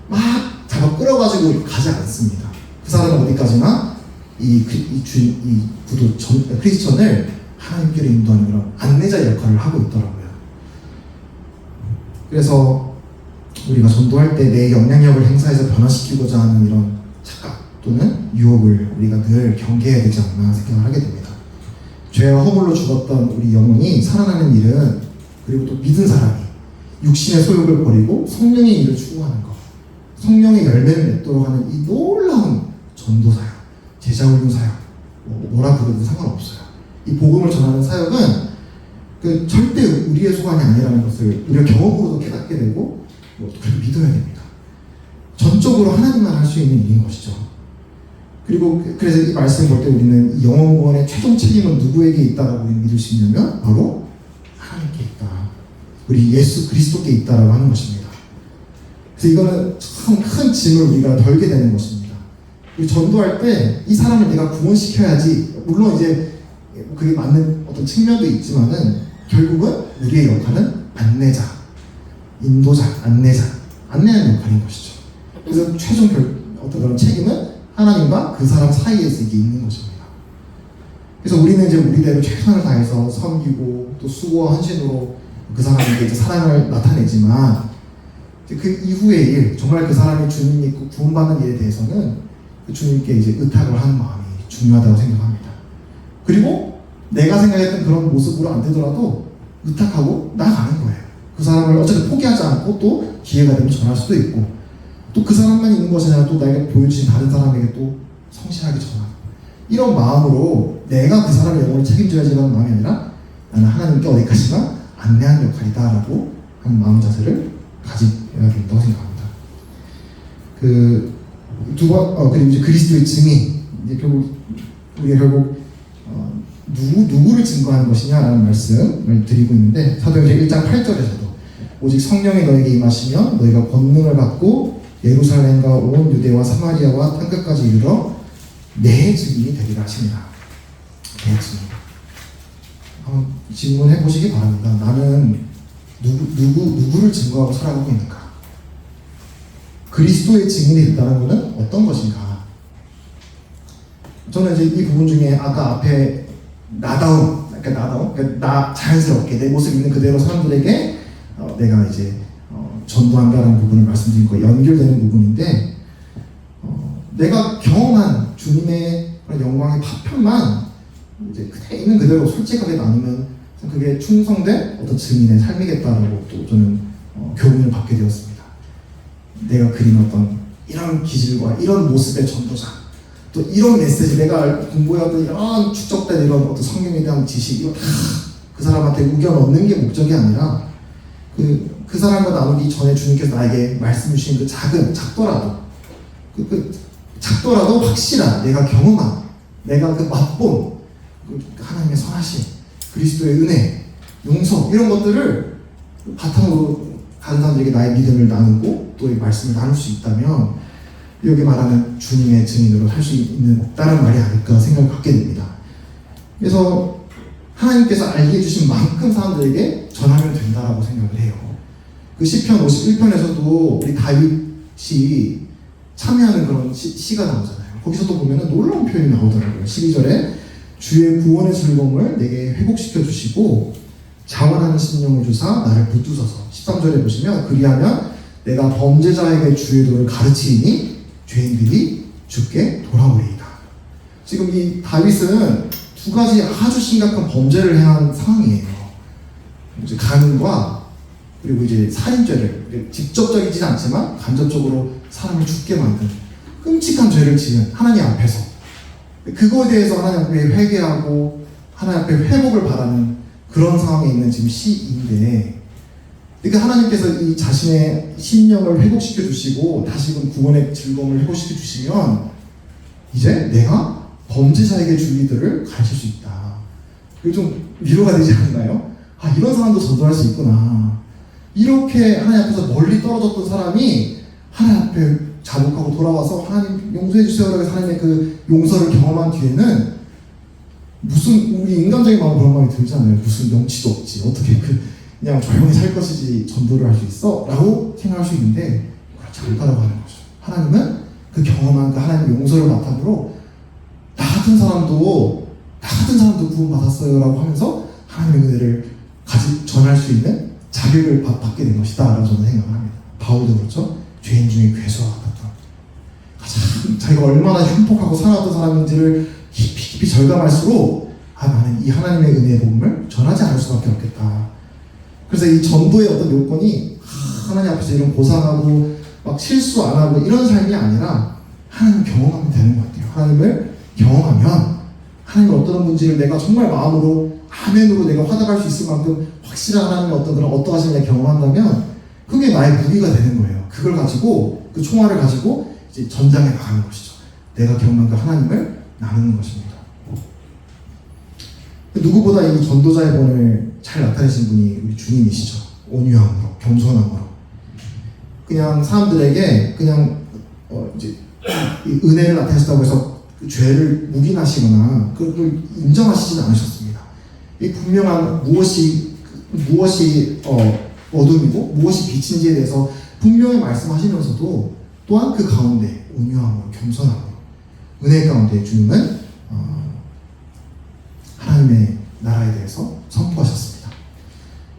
막 잡아 끌어가지고 가지 않습니다. 그 사람은 어디까지나 이 구도 크리스천을 하나님께로 인도하는 그런 안내자 역할을 하고 있더라고요. 그래서 우리가 전도할 때 내 영향력을 행사해서 변화시키고자 하는 이런 착각 또는 유혹을 우리가 늘 경계해야 되지 않나 생각을 하게 됩니다. 죄와 허물로 죽었던 우리 영혼이 살아나는 일은, 그리고 또 믿은 사람이 육신의 소욕을 버리고 성령의 일을 추구하는 것, 성령의 열매를 맺도록 하는 이 놀라운 전도 사역, 제자 훈련 사역, 뭐라 부르든 상관없어요. 이 복음을 전하는 사역은 절대 우리의 소관이 아니라는 것을 우리가 경험으로도 깨닫게 되고 그렇게 믿어야 됩니다. 전적으로 하나님만 할 수 있는 일인 것이죠. 그리고 그래서 이 말씀 볼 때 우리는 이 영혼 구원의 최종 책임은 누구에게 있다라고 믿을 수 있냐면 바로 하나님께 있다. 우리 예수 그리스도께 있다라고 하는 것입니다. 그래서 이거는 참 큰 짐을 우리가 덜게 되는 것입니다. 우리 전도할 때 이 사람을 내가 구원시켜야지, 물론 이제 그게 맞는 어떤 측면도 있지만은 결국은 우리의 역할은 안내자, 인도자, 안내하는 역할인 것이죠. 그래서 최종 어떤 그런 책임은 하나님과 그 사람 사이에서 이게 있는 것입니다. 그래서 우리는 이제 우리대로 최선을 다해서 섬기고 또 수고와 헌신으로 그 사람에게 이제 사랑을 나타내지만, 이제 그 이후의 일, 정말 그 사람이 주님 믿고 구원받는 일에 대해서는 주님께 이제 의탁을 하는 마음이 중요하다고 생각합니다. 그리고 내가 생각했던 그런 모습으로 안 되더라도 의탁하고 나가는 거예요. 그 사람을 어차피 포기하지 않고 또 기회가 되면 전할 수도 있고, 또 그 사람만 있는 것이 아니라 또 나에게 보여주신 다른 사람에게 또 성실하게 전하고, 이런 마음으로 내가 그 사람의 영혼을 책임져야지라는 마음이 아니라 나는 하나님께 어디까지나 안내하는 역할이다 라고 하는 마음 자세를 가져야 된다고 생각합니다. 그리고 이제 그리스도의 증인, 이제 우리가 누구를 증거하는 것이냐라는 말씀을 드리고 있는데, 사도행전 1장 8절에서도 오직 성령이 너에게 임하시면 너희가 권능을 받고 예루살렘과 온 유대와 사마리아와 땅끝까지 이르러 내 증인이 되리라 하십니다. 내 증인. 한번 질문해 보시기 바랍니다. 나는 누구를 증거하고 살아가고 있는가? 그리스도의 증인이 있다는 것은 어떤 것인가? 저는 이제 이 부분 중에 아까 앞에 그러니까 나 자연스럽게 내 모습 있는 그대로 사람들에게 내가 이제 전도한다는 부분을 말씀드린 거 연결되는 부분인데, 내가 경험한 주님의 영광의 파편만 이제 있는 그대로 솔직하게 나누면 그게 충성된 어떤 증인의 삶이겠다라고 또 저는 교훈을 받게 되었습니다. 내가 그린 어떤 이런 기질과 이런 모습의 전도자, 또 이런 메시지, 내가 공부해왔던 이런 축적된 이런 어떤 성경에 대한 지식, 이거 다 그 사람한테 우겨 넣는 게 목적이 아니라 그 사람과 나누기 전에 주님께서 나에게 말씀 주신 그 작더라도 작더라도 확실한, 내가 경험한, 내가 맛본 하나님의 선하심, 그리스도의 은혜, 용서, 이런 것들을 바탕으로 다른 사람들에게 나의 믿음을 나누고 또 이 말씀을 나눌 수 있다면 여기 말하는 주님의 증인으로 살 수 있다는 말이 아닐까 생각을 갖게 됩니다. 그래서 하나님께서 알게 해주신 만큼 사람들에게 전하면 된다라고 생각을 해요. 그 시편 51편에서도 우리 다윗이 참여하는 그런 시가 나오잖아요. 거기서도 보면은 놀라운 표현이 나오더라고요. 12절에 주의 구원의 즐거움을 내게 회복시켜 주시고 자원하는 심령을 주사 나를 붙드셔서, 13절에 보시면 그리하면 내가 범죄자에게 주의 도를 가르치니 죄인들이 주께 돌아오리이다. 지금 이 다윗은 두 가지 아주 심각한 범죄를 행한 상황이에요. 이제 간음과 그리고 이제 살인죄를, 직접적이진 않지만 간접적으로 사람을 죽게 만든 끔찍한 죄를 지은 하나님 앞에서, 그거에 대해서 하나님 앞에 회개하고 하나님 앞에 회복을 바라는 그런 상황에 있는 지금 시인데, 그러니까 하나님께서 이 자신의 심령을 회복시켜 주시고 다시금 구원의 즐거움을 회복시켜 주시면 이제 내가 범죄자에게 줄 일들을 가르칠 수 있다. 그게 좀 위로가 되지 않나요? 이런 사람도 전도할 수 있구나. 이렇게 하나님 앞에서 멀리 떨어졌던 사람이 하나님 앞에 자복하고 돌아와서 하나님 용서해 주세요라고 하나님의 그 용서를 경험한 뒤에는 무슨 우리 인간적인 마음 그런 마음이 들잖아요. 무슨 명치도 없지. 어떻게 그냥 조용히 살 것이지 전도를 할 수 있어? 라고 생각할 수 있는데 그렇지 않다라고 하는 거죠. 하나님은 그 경험한 그 하나님의 용서를 바탕으로 나 같은 사람도 구원받았어요 라고 하면서 하나님의 은혜를 전할 수 있는 자격을 받게 된 것이다 라고 저는 생각을 합니다. 바울도 그렇죠. 죄인 중에 괴수와 같았던 가장 자기가 얼마나 흉폭하고 사나웠던 사람인지를 깊이 절감할수록 나는 이 하나님의 은혜의 복음을 전하지 않을 수밖에 없겠다. 그래서 이 전도의 어떤 요건이 하나님 앞에서 이런 고상하고 막 실수 안 하고 이런 삶이 아니라 하나님을 경험하면 되는 것 같아요. 하나님을 경험하면 하나님의 어떤 분지를 내가 정말 마음으로 아멘으로 내가 화답할 수 있을 만큼 확실한 하나님의 어떤 그런 어떠하심을 내가 경험한다면 그게 나의 무기가 되는 거예요. 그걸 가지고 그 총알을 가지고 이제 전장에 나가는 것이죠. 내가 경험한 그 하나님을 나누는 것입니다. 누구보다 이 전도자의 본을 잘 나타내신 분이 우리 주님이시죠. 온유함으로, 겸손함으로. 그냥 사람들에게 그냥 이제 이 은혜를 나타내셨다고 해서 그 죄를 묵인하시거나 그걸 인정하시지는 않으셨습니다. 이 분명한 무엇이 어둠이고 무엇이 빛인지에 대해서 분명히 말씀하시면서도 또한 그 가운데 온유함으로, 겸손함으로 은혜 가운데 주님은 하나님의 나라에 대해서 선포하셨습니다.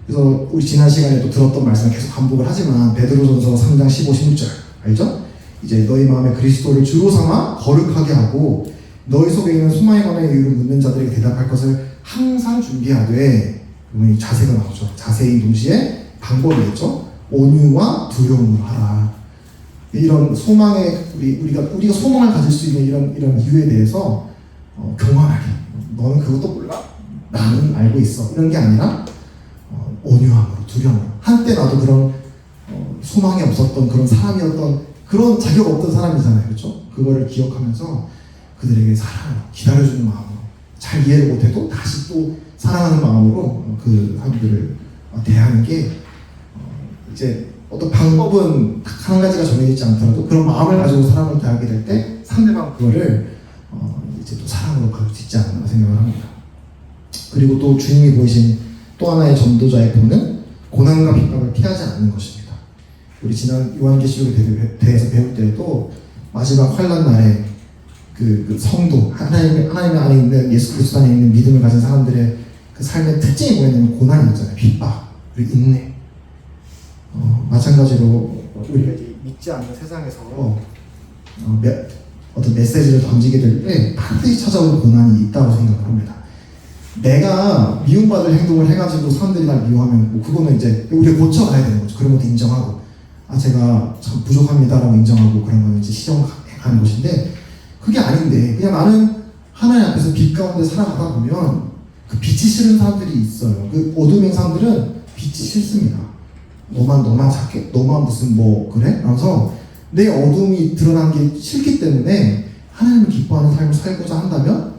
그래서 우리 지난 시간에 또 들었던 말씀을 계속 반복을 하지만 베드로전서 3장 15, 16절 알죠? 이제 너희 마음에 그리스도를 주로 삼아 거룩하게 하고 너희 속에 있는 소망에 관한 이유를 묻는 자들에게 대답할 것을 항상 준비하되 이 자세가 나오죠. 자세히 동시에 방법이겠죠. 온유와 두려움으로 하라. 이런 소망에 우리가 소망을 가질 수 있는 이런 이유에 대해서 교만하게 너는 그것도 몰라? 나는 알고 있어. 이런 게 아니라 온유함으로 두려움으로 한때 나도 그런 소망이 없었던 그런 사람이었던 그런 자격 없던 사람이잖아요. 그렇죠? 그거를 기억하면서 그들에게 사랑으로 기다려주는 마음으로 잘 이해를 못해도 다시 또 사랑하는 마음으로 그 사람들을 대하는 게 이제 어떤 방법은 딱 한 가지가 정해져 있지 않더라도 그런 마음을 가지고 사람을 대하게 될 때 상대방 그거를 이제 또 사랑으로 가질 수 있지 않나 생각을 합니다. 그리고 또 주님이 보이신 또 하나의 전도자의 본은 고난과 핍박을 피하지 않는 것입니다. 우리 지난 요한계시록에 대해서 배울 때에도 마지막 환난 날에 그 성도 하나님 안에 있는 예수 그리스도 안에 있는 믿음을 가진 사람들의 그 삶의 특징이 뭐냐면 고난이었잖아요. 핍박 그리고 인내. 마찬가지로 우리가 이제 믿지 않는 세상에서 어떤 메시지를 던지게 될 때 반드시 찾아오는 고난이 있다고 생각을 합니다. 내가 미움받을 행동을 해가지고 사람들이 날 미워하면 뭐 그거는 이제 우리가 고쳐가야 되는 거죠. 그런 것도 인정하고 제가 참 부족합니다라고 인정하고 그런 거는 이제 시정하는 것인데 그게 아닌데 그냥 나는 하나님 앞에서 빛 가운데 살아가다 보면 그 빛이 싫은 사람들이 있어요. 그 어둠인 사람들은 빛이 싫습니다. 너만 착해? 너만 무슨 뭐 그래? 그래서 내 어둠이 드러난 게 싫기 때문에 하나님을 기뻐하는 삶을 살고자 한다면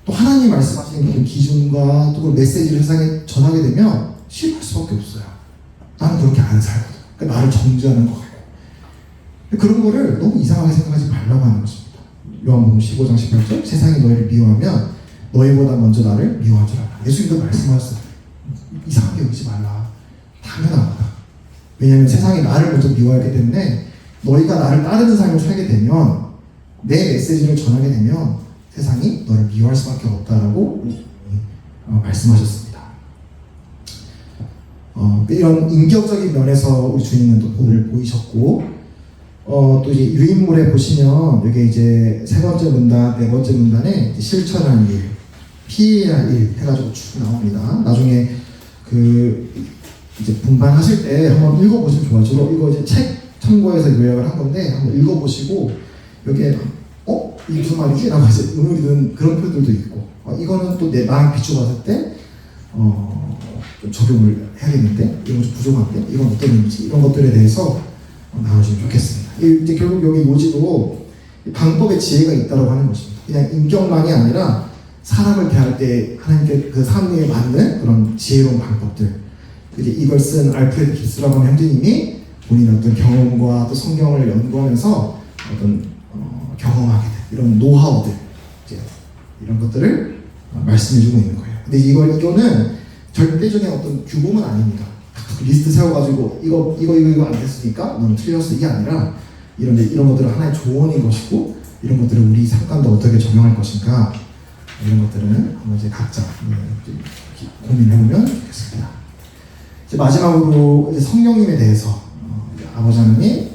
또 하나님 말씀하시는 그 기준과 또 그 메시지를 세상에 전하게 되면 싫어할 수밖에 없어요. 나는 그렇게 안 살거든. 그러니까 나를 정죄하는 것 같고 그런 거를 너무 이상하게 생각하지 말라고 하는 것입니다. 요한복음 15장 18절 세상이 너희를 미워하면 너희보다 먼저 나를 미워한 줄 알아. 예수님도 말씀하셨어요. 이상하게 여기지 말라. 당연하다. 왜냐하면 세상이 나를 먼저 미워하기 때문에 너희가 나를 따르는 삶을 살게 되면 내 메시지를 전하게 되면 세상이 너를 미워할 수밖에 없다라고 말씀하셨습니다. 이런 인격적인 면에서 우리 주님은 또 본을 보이셨고 또 이제 유인물에 보시면 여기 이제 세 번째 문단, 네 번째 문단에 실천할 일, 피해야 일 해가지고 쭉 나옵니다. 나중에 그 이제 분반하실 때 한번 읽어보시면 좋아요. 저도 이거 이제 책 참고해서 요약을 한 건데 한번 읽어보시고 여기에 이게 무슨 말이지? 라고 이제 의문이 드는 그런 표현들도 있고 이거는 또 나랑 비춰봤을 때 좀 적용을 해야겠는데 이건 좀 부족한데 이건 어떤 의미지? 이런 것들에 대해서 나눠주면 좋겠습니다. 이제 결국 여기 요지도 방법의 지혜가 있다고 하는 것입니다. 그냥 인격만이 아니라 사람을 대할 때 하나님께 그 사람에 맞는 그런 지혜로운 방법들. 이제 이걸 쓴 알프레드 깁스라고 하는 형제님이 본인의 어떤 경험과 또 성경을 연구하면서 어떤 경험하게 된 이런 노하우들 이제 이런 것들을 말씀해주고 있는 거예요. 근데 이거는 절대적인 어떤 규범은 아닙니다. 리스트 세워가지고 이거 안 됐으니까 너는 틀렸어, 이게 아니라 이런 것들은 하나의 조언인 것이고, 이런 것들을 우리 삶가운데 어떻게 적용할 것인가, 이런 것들은 한번 이제 각자 고민해보면 좋겠습니다. 이제 마지막으로 이제 성령님에 대해서 아버지 하나님,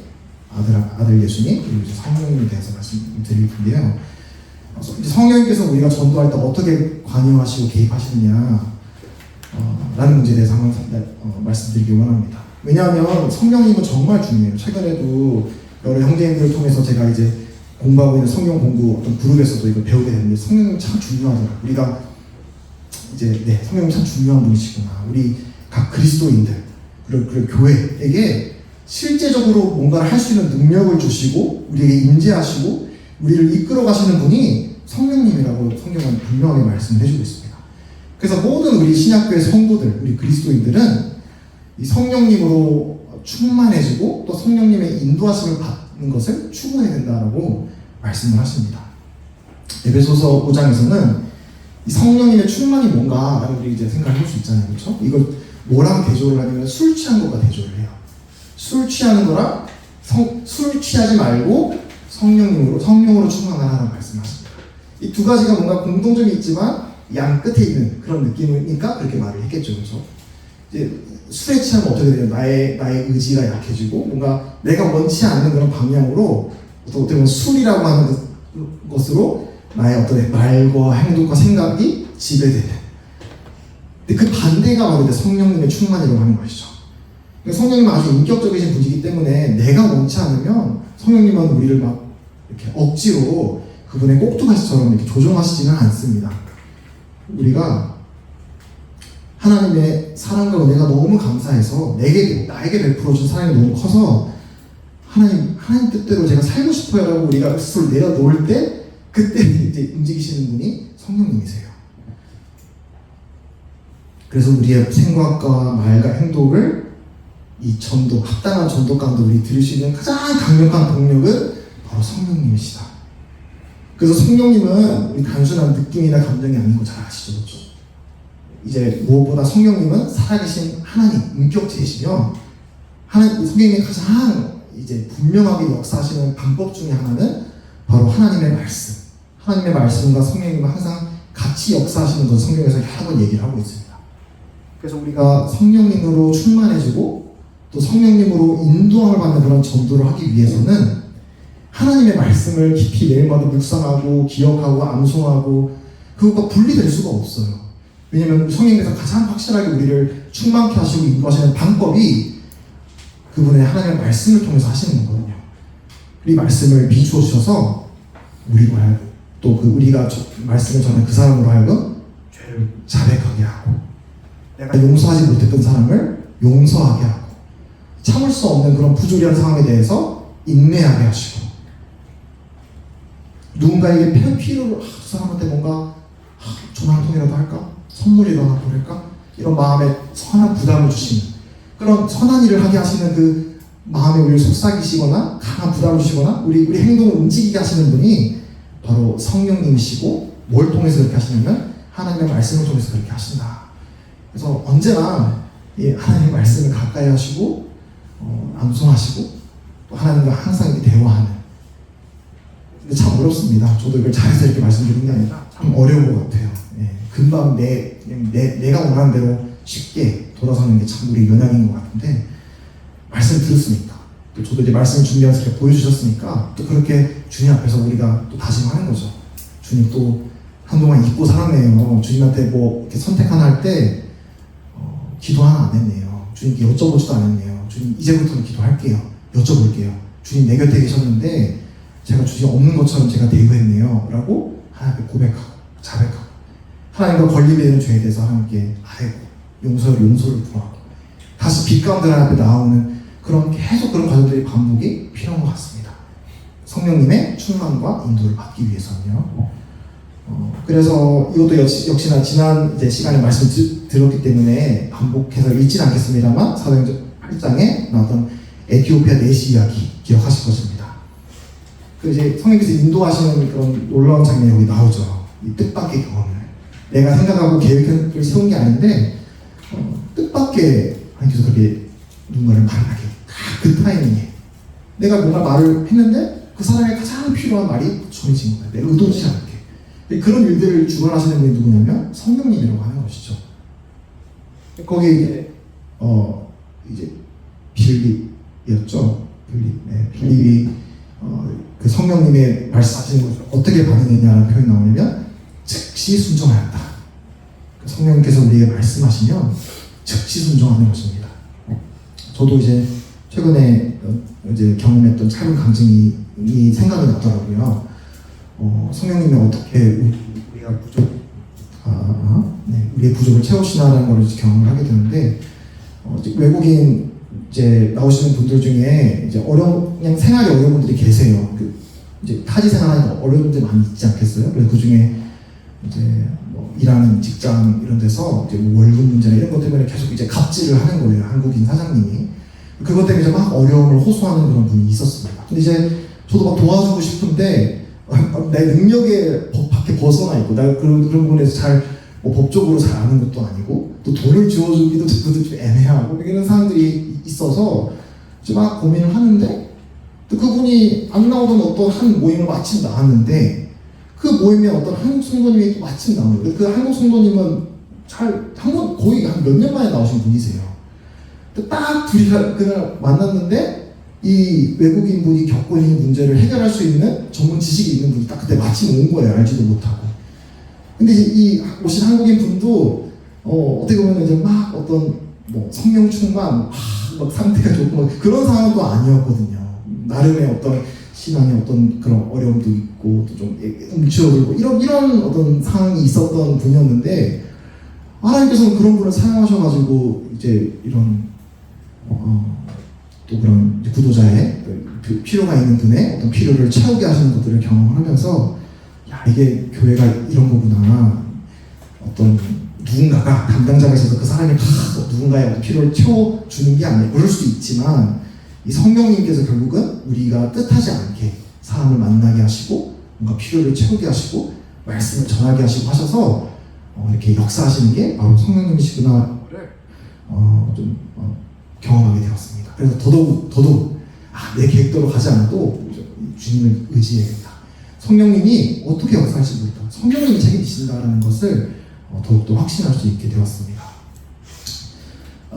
아들 예수님, 그리고 이제 성령님에 대해서 말씀드릴 텐데요. 성령님께서 우리가 전도할 때 어떻게 관여하시고 개입하시느냐 라는 문제에 대해서 한번 말씀드리기 원합니다. 왜냐하면 성령님은 정말 중요해요. 최근에도 여러 형제님들을 통해서 제가 이제 공부하고 있는 성경 공부 어떤 그룹에서도 이걸 배우게 되는데, 성령님이 참 중요하더라고요. 우리가 이제 성령님이 참 중요한 분이시구나. 우리 각 그리스도인들 그리고 교회에게 실제적으로 뭔가를 할 수 있는 능력을 주시고 우리에게 임재하시고 우리를 이끌어 가시는 분이 성령님이라고 성경은 분명하게 말씀을 해주고 있습니다. 그래서 모든 우리 신약교회 성도들, 우리 그리스도인들은 이 성령님으로 충만해지고 또 성령님의 인도하심을 받는 것을 추구해야 된다라고 말씀을 하십니다. 에베소서 5장에서는 이 성령님의 충만이 뭔가라고 우리 이제 생각을 할 수 있잖아요, 그렇죠? 이걸 뭐랑 대조를 하냐면 술 취한 것과 대조를 해요. 술 취하는 거랑 술 취하지 말고 성령으로 충만하라는 말씀하십니다. 이 두 가지가 뭔가 공통점이 있지만 양 끝에 있는 그런 느낌이니까 그렇게 말을 했겠죠, 그렇죠? 이제 술에 취하면 어떻게 되냐? 나의 의지가 약해지고 뭔가 내가 원치 않는 그런 방향으로 어떻게 보면 술이라고 하는 것으로 나의 어떤 말과 행동과 생각이 지배되는. 근데 그 반대가 바로 이제 성령님의 충만이라고 하는 것이죠. 성령님은 아주 인격적이신 분이기 때문에 내가 원치 않으면 성령님은 우리를 막 이렇게 억지로 그분의 꼭두가시처럼 이렇게 조종하시지는 않습니다. 우리가 하나님의 사랑과 은혜가 너무 감사해서 나에게 베풀어준 사랑이 너무 커서 하나님 뜻대로 제가 살고 싶어요 라고 우리가 스스로 내려놓을 때 그때 이제 움직이시는 분이 성령님이세요. 그래서 우리의 생각과 말과 행동을 이 합당한 전도 가운데 우리 들을 수 있는 가장 강력한 동력은 바로 성령님이시다. 그래서 성령님은 우리 단순한 느낌이나 감정이 아닌 거 잘 아시죠? 그렇죠? 이제 무엇보다 성령님은 살아계신 하나님, 인격체이시며 성령님이 가장 이제 분명하게 역사하시는 방법 중에 하나는 바로 하나님의 말씀. 하나님의 말씀과 성령님은 항상 같이 역사하시는 것 성경에서 여러 번 얘기를 하고 있습니다. 그래서 우리가 성령님으로 충만해지고 또 성령님으로 인도함을 받는 그런 전도를 하기 위해서는 하나님의 말씀을 깊이 매일마다 묵상하고 기억하고 암송하고 그것과 분리될 수가 없어요. 왜냐하면 성령님께서 가장 확실하게 우리를 충만케 하시고 인도하시는 방법이 그분의 하나님의 말씀을 통해서 하시는 거거든요. 이 말씀을 비추어 주셔서 우리로 하여금 또 우리가 말씀을 전한 그 사람으로 하여금 죄를 자백하게 하고 내가 용서하지 못했던 사람을 용서하게 하고 참을 수 없는 그런 부조리한 상황에 대해서 인내하게 하시고 누군가에게 필요로 저 사람한테 뭔가 전화 한 통이라도 할까? 선물이라도 보낼까? 이런 마음에 선한 부담을 주시는 그런 선한 일을 하게 하시는 그 마음에 우리를 속삭이시거나 강한 부담을 주시거나 우리 행동을 움직이게 하시는 분이 바로 성령님이시고 뭘 통해서 그렇게 하시냐면 하나님의 말씀을 통해서 그렇게 하신다. 그래서 언제나 이 하나님의 말씀을 가까이 하시고 암송하시고 또 하나님과 항상 이렇게 대화하는. 근데 참 어렵습니다. 저도 이걸 잘해서 이렇게 말씀드리는 게 아니라 참 어려운 것 같아요. 금방 내가 원하는 대로 쉽게 돌아서는 게 참 우리 연약인 것 같은데 말씀 들었으니까 또 저도 이제 말씀 준비하면서 이렇게 보여주셨으니까 또 그렇게 주님 앞에서 우리가 또 다짐하는 거죠. 주님 또 한동안 잊고 살았네요. 주님한테 뭐 이렇게 선택 하나 할 때 기도 하나 안 했네요. 주님께 여쭤보지도 않았네요. 주님 이제부터는 기도할게요. 여쭤볼게요. 주님 내 곁에 계셨는데 제가 주님 없는 것처럼 제가 대우했네요. 라고 하나님께 고백하고 자백하고 하나님과 걸림이 되는 죄에 대해서 하나님께 아뢰고 용서를 구하고 다시 빛 가운데 하나님 앞에 나오는 계속 그런 과정들이 반복이 필요한 것 같습니다. 성령님의 충만과 인도를 받기 위해서는요. 그래서 이것도 역시나 지난 이제 시간에 말씀 들었기 때문에 반복해서 읽지는 않겠습니다만 사도행전 8장에 나왔던 에티오피아 내시 이야기 기억하실 것입니다. 이제 성령께서 인도하시는 그런 놀라운 장면이 여기 나오죠. 이 뜻밖의 경험을. 내가 생각하고 계획을 세운 게 아닌데 뜻밖의 하나님께서 그렇게 누군가를 만나게 그 타이밍에 내가 뭔가 말을 했는데 그 사람의 가장 필요한 말이 전해진 거야. 내가 의도치 않게. 그런 일들을 주관하시는 분이 누구냐면 성령님이라고 하는 것이죠. 거기 이제 빌립이었죠. 빌립이 그 성령님의 말씀하시는 것을 어떻게 반응했냐라는 표현이 나오냐면 즉시 순종하였다. 성령님께서 우리에게 말씀하시면 즉시 순종하는 것입니다. 저도 이제 최근에 이제 경험했던 짧은 강증이 생각이 나더라고요. 성령님이 어떻게 우리의 부족을 채우시나라는 걸 이제 경험을 하게 되는데 외국인 이제 나오시는 분들 중에 이제 그냥 생활이 어려운 분들이 계세요. 이제 타지 생활하는 어려운 분들이 많이 있지 않겠어요? 그래서 그 중에 이제 뭐 일하는 직장 이런 데서 이제 뭐 월급 문제나 이런 것 때문에 계속 이제 갑질을 하는 거예요. 한국인 사장님이. 그것 때문에 이제 막 어려움을 호소하는 그런 분이 있었습니다. 근데 이제 저도 막 도와주고 싶은데 내 능력에 밖에 벗어나 있고 나 그런 부분에서 잘 뭐 법적으로 잘 아는 것도 아니고 또 돈을 지어주기도 좀 애매하고 이런 사람들이 있어서 이제 막 고민을 하는데 또 그분이 안 나오던 어떤 한 모임을 마침 나왔는데 그 모임에 어떤 한국 성도님이 또 마침 나온 거예요. 그 한국 성도님은 거의 한 몇 년 만에 나오신 분이세요. 딱 둘이 그날 만났는데 이 외국인 분이 겪고 있는 문제를 해결할 수 있는 전문 지식이 있는 분이 딱 그때 마침 온 거예요. 알지도 못하고. 근데 이 오신 한국인 분도 어떻게 보면 이제 막 어떤 뭐 성령 충만 막 상태가 좋고 막 그런 상황도 아니었거든요. 나름의 어떤 신앙의 어떤 그런 어려움도 있고 또 좀 움츠러들고 이런 어떤 상황이 있었던 분이었는데 하나님께서는 그런 분을 사용하셔가지고 이제 이런 또 그런 구도자의 필요가 있는 분의 어떤 필요를 채우게 하시는 것들을 경험하면서 야 이게 교회가 이런 거구나. 어떤 누군가가 담당자가 있어서 그 사람이 누군가의 어떤 필요를 채워주는 게 아니라 그럴 수 있지만 이 성령님께서 결국은 우리가 뜻하지 않게 사람을 만나게 하시고 뭔가 필요를 채우게 하시고 말씀을 전하게 하시고 하셔서 이렇게 역사하시는 게 바로 성령님이시구나 좀 경험하게 되었습니다. 그래서 더더욱 내 계획대로 가지 않아도 주님을 의지해야겠다. 성령님이 어떻게 역사할지 모르겠다. 성령님이 책임지신다라는 것을 더욱더 확신할 수 있게 되었습니다.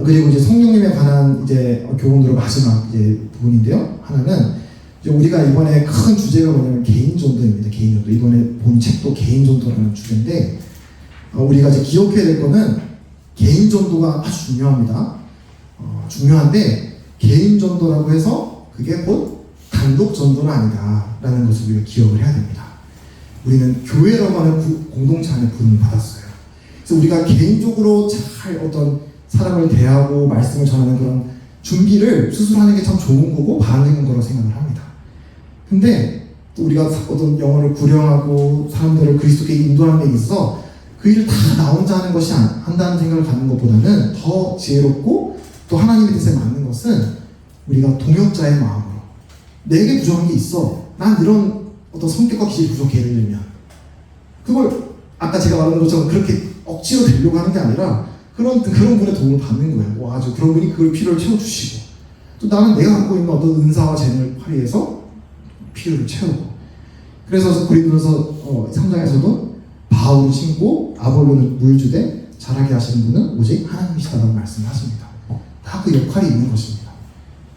그리고 이제 성령님에 관한 이제 교훈으로 마지막 이제 부분인데요. 하나는 이제 우리가 이번에 큰 주제가 뭐냐면 개인 전도입니다. 개인 전도. 이번에 본 책도 개인 전도라는 주제인데 우리가 이제 기억해야 될 거는 개인 전도가 아주 중요합니다. 중요한데 개인 전도라고 해서 그게 곧 단독 전도는 아니다라는 것을 우리가 기억을 해야 됩니다. 우리는 교회라고 하는 공동체 안에 부름을 받았어요. 그래서 우리가 개인적으로 잘 어떤 사람을 대하고 말씀을 전하는 그런 준비를 스스로 하는 게 참 좋은 거고 바라는 거라고 생각을 합니다. 근데 또 우리가 어떤 영혼을 구령하고 사람들을 그리스도께 인도하는 데 있어서 그 일을 다 나 혼자 하는 것이 한다는 생각을 갖는 것보다는 더 지혜롭고 또 하나님의 뜻에 맞는 것은 우리가 동역자의 마음으로 내게 부족한 게 있어. 난 이런 어떤 성격과 기질이 부족해. 예를 들면 그걸 아까 제가 말한 것처럼 그렇게 억지로 되려고 하는 게 아니라 그런 분의 도움을 받는 거예요. 아주 그런 분이 그걸 필요를 채워주시고 또 나는 내가 갖고 있는 어떤 은사와 재능을 발휘해서 필요를 채우고 그래서 고린도서 3장에서도 바울은 신고 아볼로는 물 주되 자라게 하시는 분은 오직 하나님이시다라고 말씀하십니다. 다 그 역할이 있는 것입니다.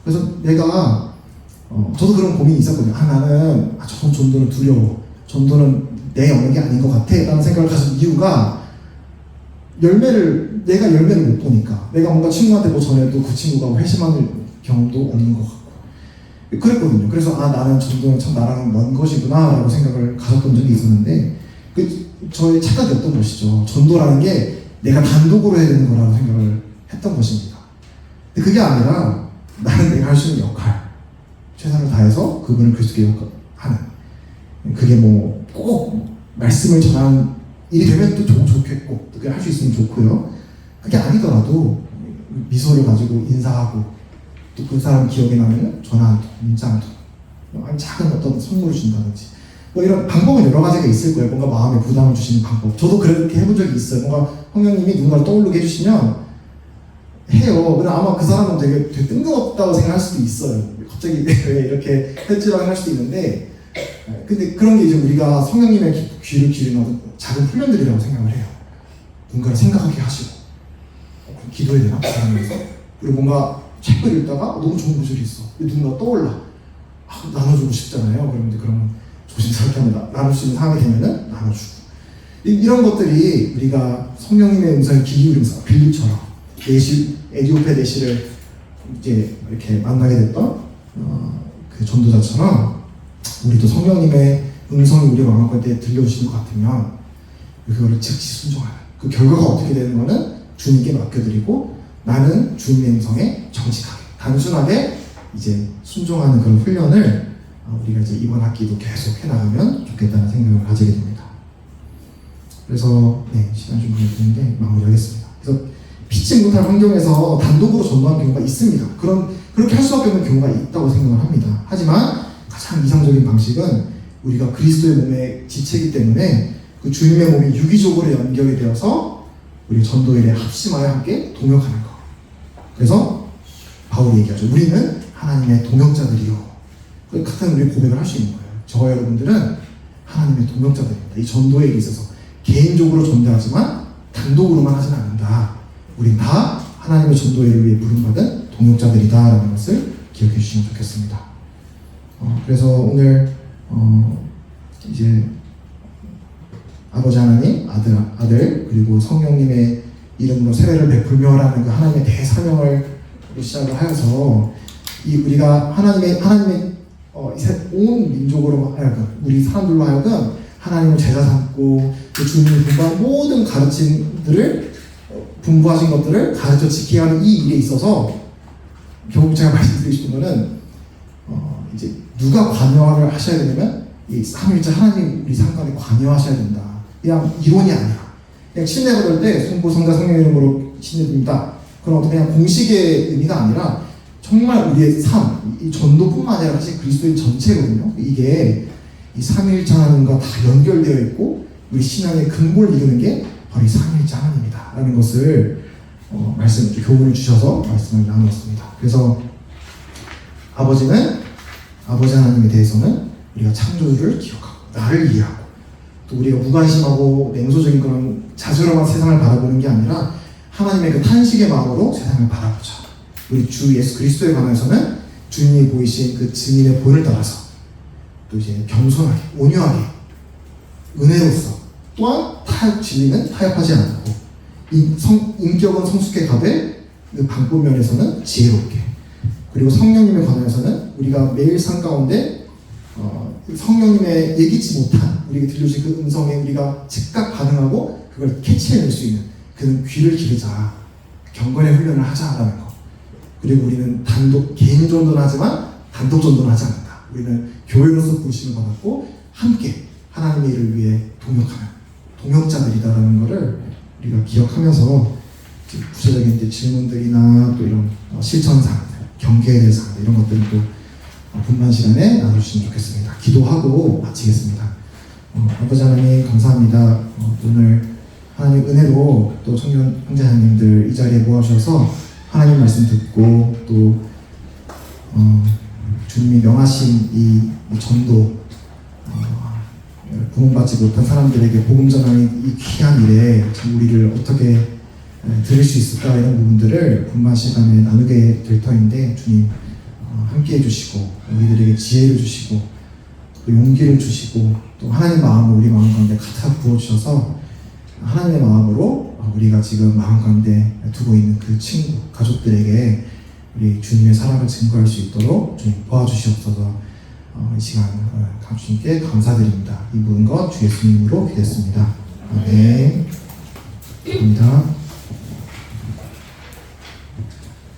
그래서 내가 저도 그런 고민이 있었거든요. 나는 저 전도는 두려워. 전도는 내 영역이 아닌 것 같아. 라는 생각을 가진 이유가 내가 열매를 못 보니까 내가 뭔가 친구한테 뭐 전해도 그 친구가 회심하는 경험도 없는 것 같고 그랬거든요. 그래서 나는 전도는 참 나랑 먼 것이구나 라고 생각을 가졌던 적이 있었는데 저의 착각이었던 것이죠. 전도라는 게 내가 단독으로 해야 되는 거라고 생각을 했던 것입니다. 근데 그게 아니라 나는 내가 할 수 있는 역할 최선을 다해서 그분을 그리스도께 하는 그게 뭐 꼭 말씀을 전하는 일이 되면 또 좋겠고 그게 할 수 있으면 좋고요. 그게 아니더라도 미소를 가지고 인사하고 또 그 사람 기억에 나면 전화 한 통, 문자 한 통, 작은 어떤 선물을 준다든지 뭐 이런 방법은 여러 가지가 있을 거예요. 뭔가 마음에 부담을 주시는 방법. 저도 그렇게 해본 적이 있어요. 뭔가 성령님이 누군가를 떠오르게 해주시면 해요. 근데 아마 그 사람은 되게 뜬금없다고 생각할 수도 있어요. 갑자기 왜 이렇게 했지라고 할 수도 있는데, 근데 그런 게 이제 우리가 성령님의 귀를 기르는 어떤 작은 훈련들이라고 생각을 해요. 뭔가를 생각하게 하시고, 그럼 기도해야 되나? 그 사람에서. 그리고 뭔가 책을 읽다가 너무 좋은 구절이 있어. 누군가 떠올라. 나눠주고 싶잖아요. 그러면 이제 그러면 조심스럽게 합니다. 나눌 수 있는 상황이 되면은 나눠주고. 이런 것들이 우리가 성령님의 음성에 귀 기울이면서 빌립처럼 에디오페 내시를 이제 이렇게 만나게 됐던 그 전도자처럼 우리도 성령님의 음성이 우리 마음가운데 들려주시는 것 같으면 그거를 즉시 순종하는 그 결과가 어떻게 되는 거는 주님께 맡겨드리고 나는 주님의 음성에 정직하게 단순하게 이제 순종하는 그런 훈련을 우리가 이제 이번 학기도 계속 해나가면 좋겠다는 생각을 가지게 됩니다. 그래서 시간 좀 걸리는데 마무리하겠습니다. 그래서 피치 못할 환경에서 단독으로 전도하는 경우가 있습니다. 그렇게 할 수밖에 없는 경우가 있다고 생각을 합니다. 하지만 가장 이상적인 방식은 우리가 그리스도의 몸의 지체이기 때문에 그 주님의 몸이 유기적으로 연결이 되어서 우리 전도 일에 합심하여 함께 동역하는 것. 그래서 바울이 얘기하죠. 우리는 하나님의 동역자들이요. 같은 우리 고백을 할 수 있는 거예요. 저와 여러분들은 하나님의 동역자들입니다. 이 전도에 있어서 개인적으로 전도하지만 단독으로만 하지는 않는다. 우린 다 하나님의 전도회를 위해 부름받은 동역자들이다라는 것을 기억해 주시면 좋겠습니다. 그래서 오늘 이제 아버지 하나님, 아들 그리고 성령님의 이름으로 세례를 베풀며라는 그 하나님의 대사명을 시작을 하여서 우리가 하나님의 온 민족으로 하여금 우리 사람들로 하여금 하나님을 제자 삼고 그 주님이 분부한 모든 가르침들을 분부하신 것들을 가르쳐 지켜야 하는 이 일에 있어서 결국 제가 말씀드리고 싶은 거는 이제 누가 관여를 하셔야 되냐면 이 삼위일체 하나님 우리 삶 가운데 관여하셔야 된다. 그냥 이론이 아니라 그냥 침례 받을 때 성부 성자 성령 이름으로 침례드립니다. 그런 어떤 그냥 공식의 의미가 아니라 정말 우리의 삶, 이 전도뿐만 아니라 사실 그리스도인 전체거든요. 이게 이 삼위일체 하나님과 다 연결되어 있고 우리 신앙의 근본을 이루는 게 바로 이 삼위일체 하나님이다 라는 것을 교훈을 주셔서 말씀을 나누었습니다. 그래서 아버지 하나님에 대해서는 우리가 창조주를 기억하고 나를 이해하고 또 우리가 무관심하고 냉소적인 그런 자주로만 세상을 바라보는 게 아니라 하나님의 그 탄식의 마음으로 세상을 바라보자. 우리 주 예수 그리스도에 관해서는 주님이 보이신 그 증인의 본을 따라서 또 이제 겸손하게 온유하게 은혜로서 또한 진리는 타협하지 않고 인격은 성숙해 가되 그 방법 면에서는 지혜롭게 그리고 성령님에 관해서는 우리가 매일 삶 가운데 성령님의 예기치 못한 우리에게 들려주신 그 음성에 우리가 즉각 반응하고 그걸 캐치해낼 수 있는 그 귀를 기르자 경건의 훈련을 하자라는 것. 그리고 우리는 개인 전도는 하지만 단독 전도는 하지 않는다. 우리는 교회로서 부르심을 받았고 함께 하나님의 일을 위해 동역하는 동역자들이다라는 것을 우리가 기억하면서 구체적인 질문들이나 또 이런 실천사항들, 경계에 대해서 이런 것들을 또 분만 시간에 나눠주시면 좋겠습니다. 기도하고 마치겠습니다. 아버지 하나님 감사합니다. 오늘 하나님 은혜로 또 청년 형제자님들 이 자리에 모아주셔서 하나님 말씀 듣고 또 주님이 명하신 이 전도 구원받지 못한 사람들에게 복음 전하는 이 귀한 일에 우리를 어떻게 드릴 수 있을까 이런 부분들을 분만 시간에 나누게 될 터인데 주님 함께 해주시고 우리들에게 지혜를 주시고 또 용기를 주시고 또 하나님 마음을 우리 마음 가운데 가득 부어주셔서 하나님의 마음으로 우리가 지금 마음 가운데 두고 있는 그 친구, 가족들에게 우리 주님의 사랑을 증거할 수 있도록 주님 도와주시옵소서. 이 시간 주님께 감사드립니다. 이 모든 것 주 예수님으로 기도했습니다. 아멘. 감사합니다.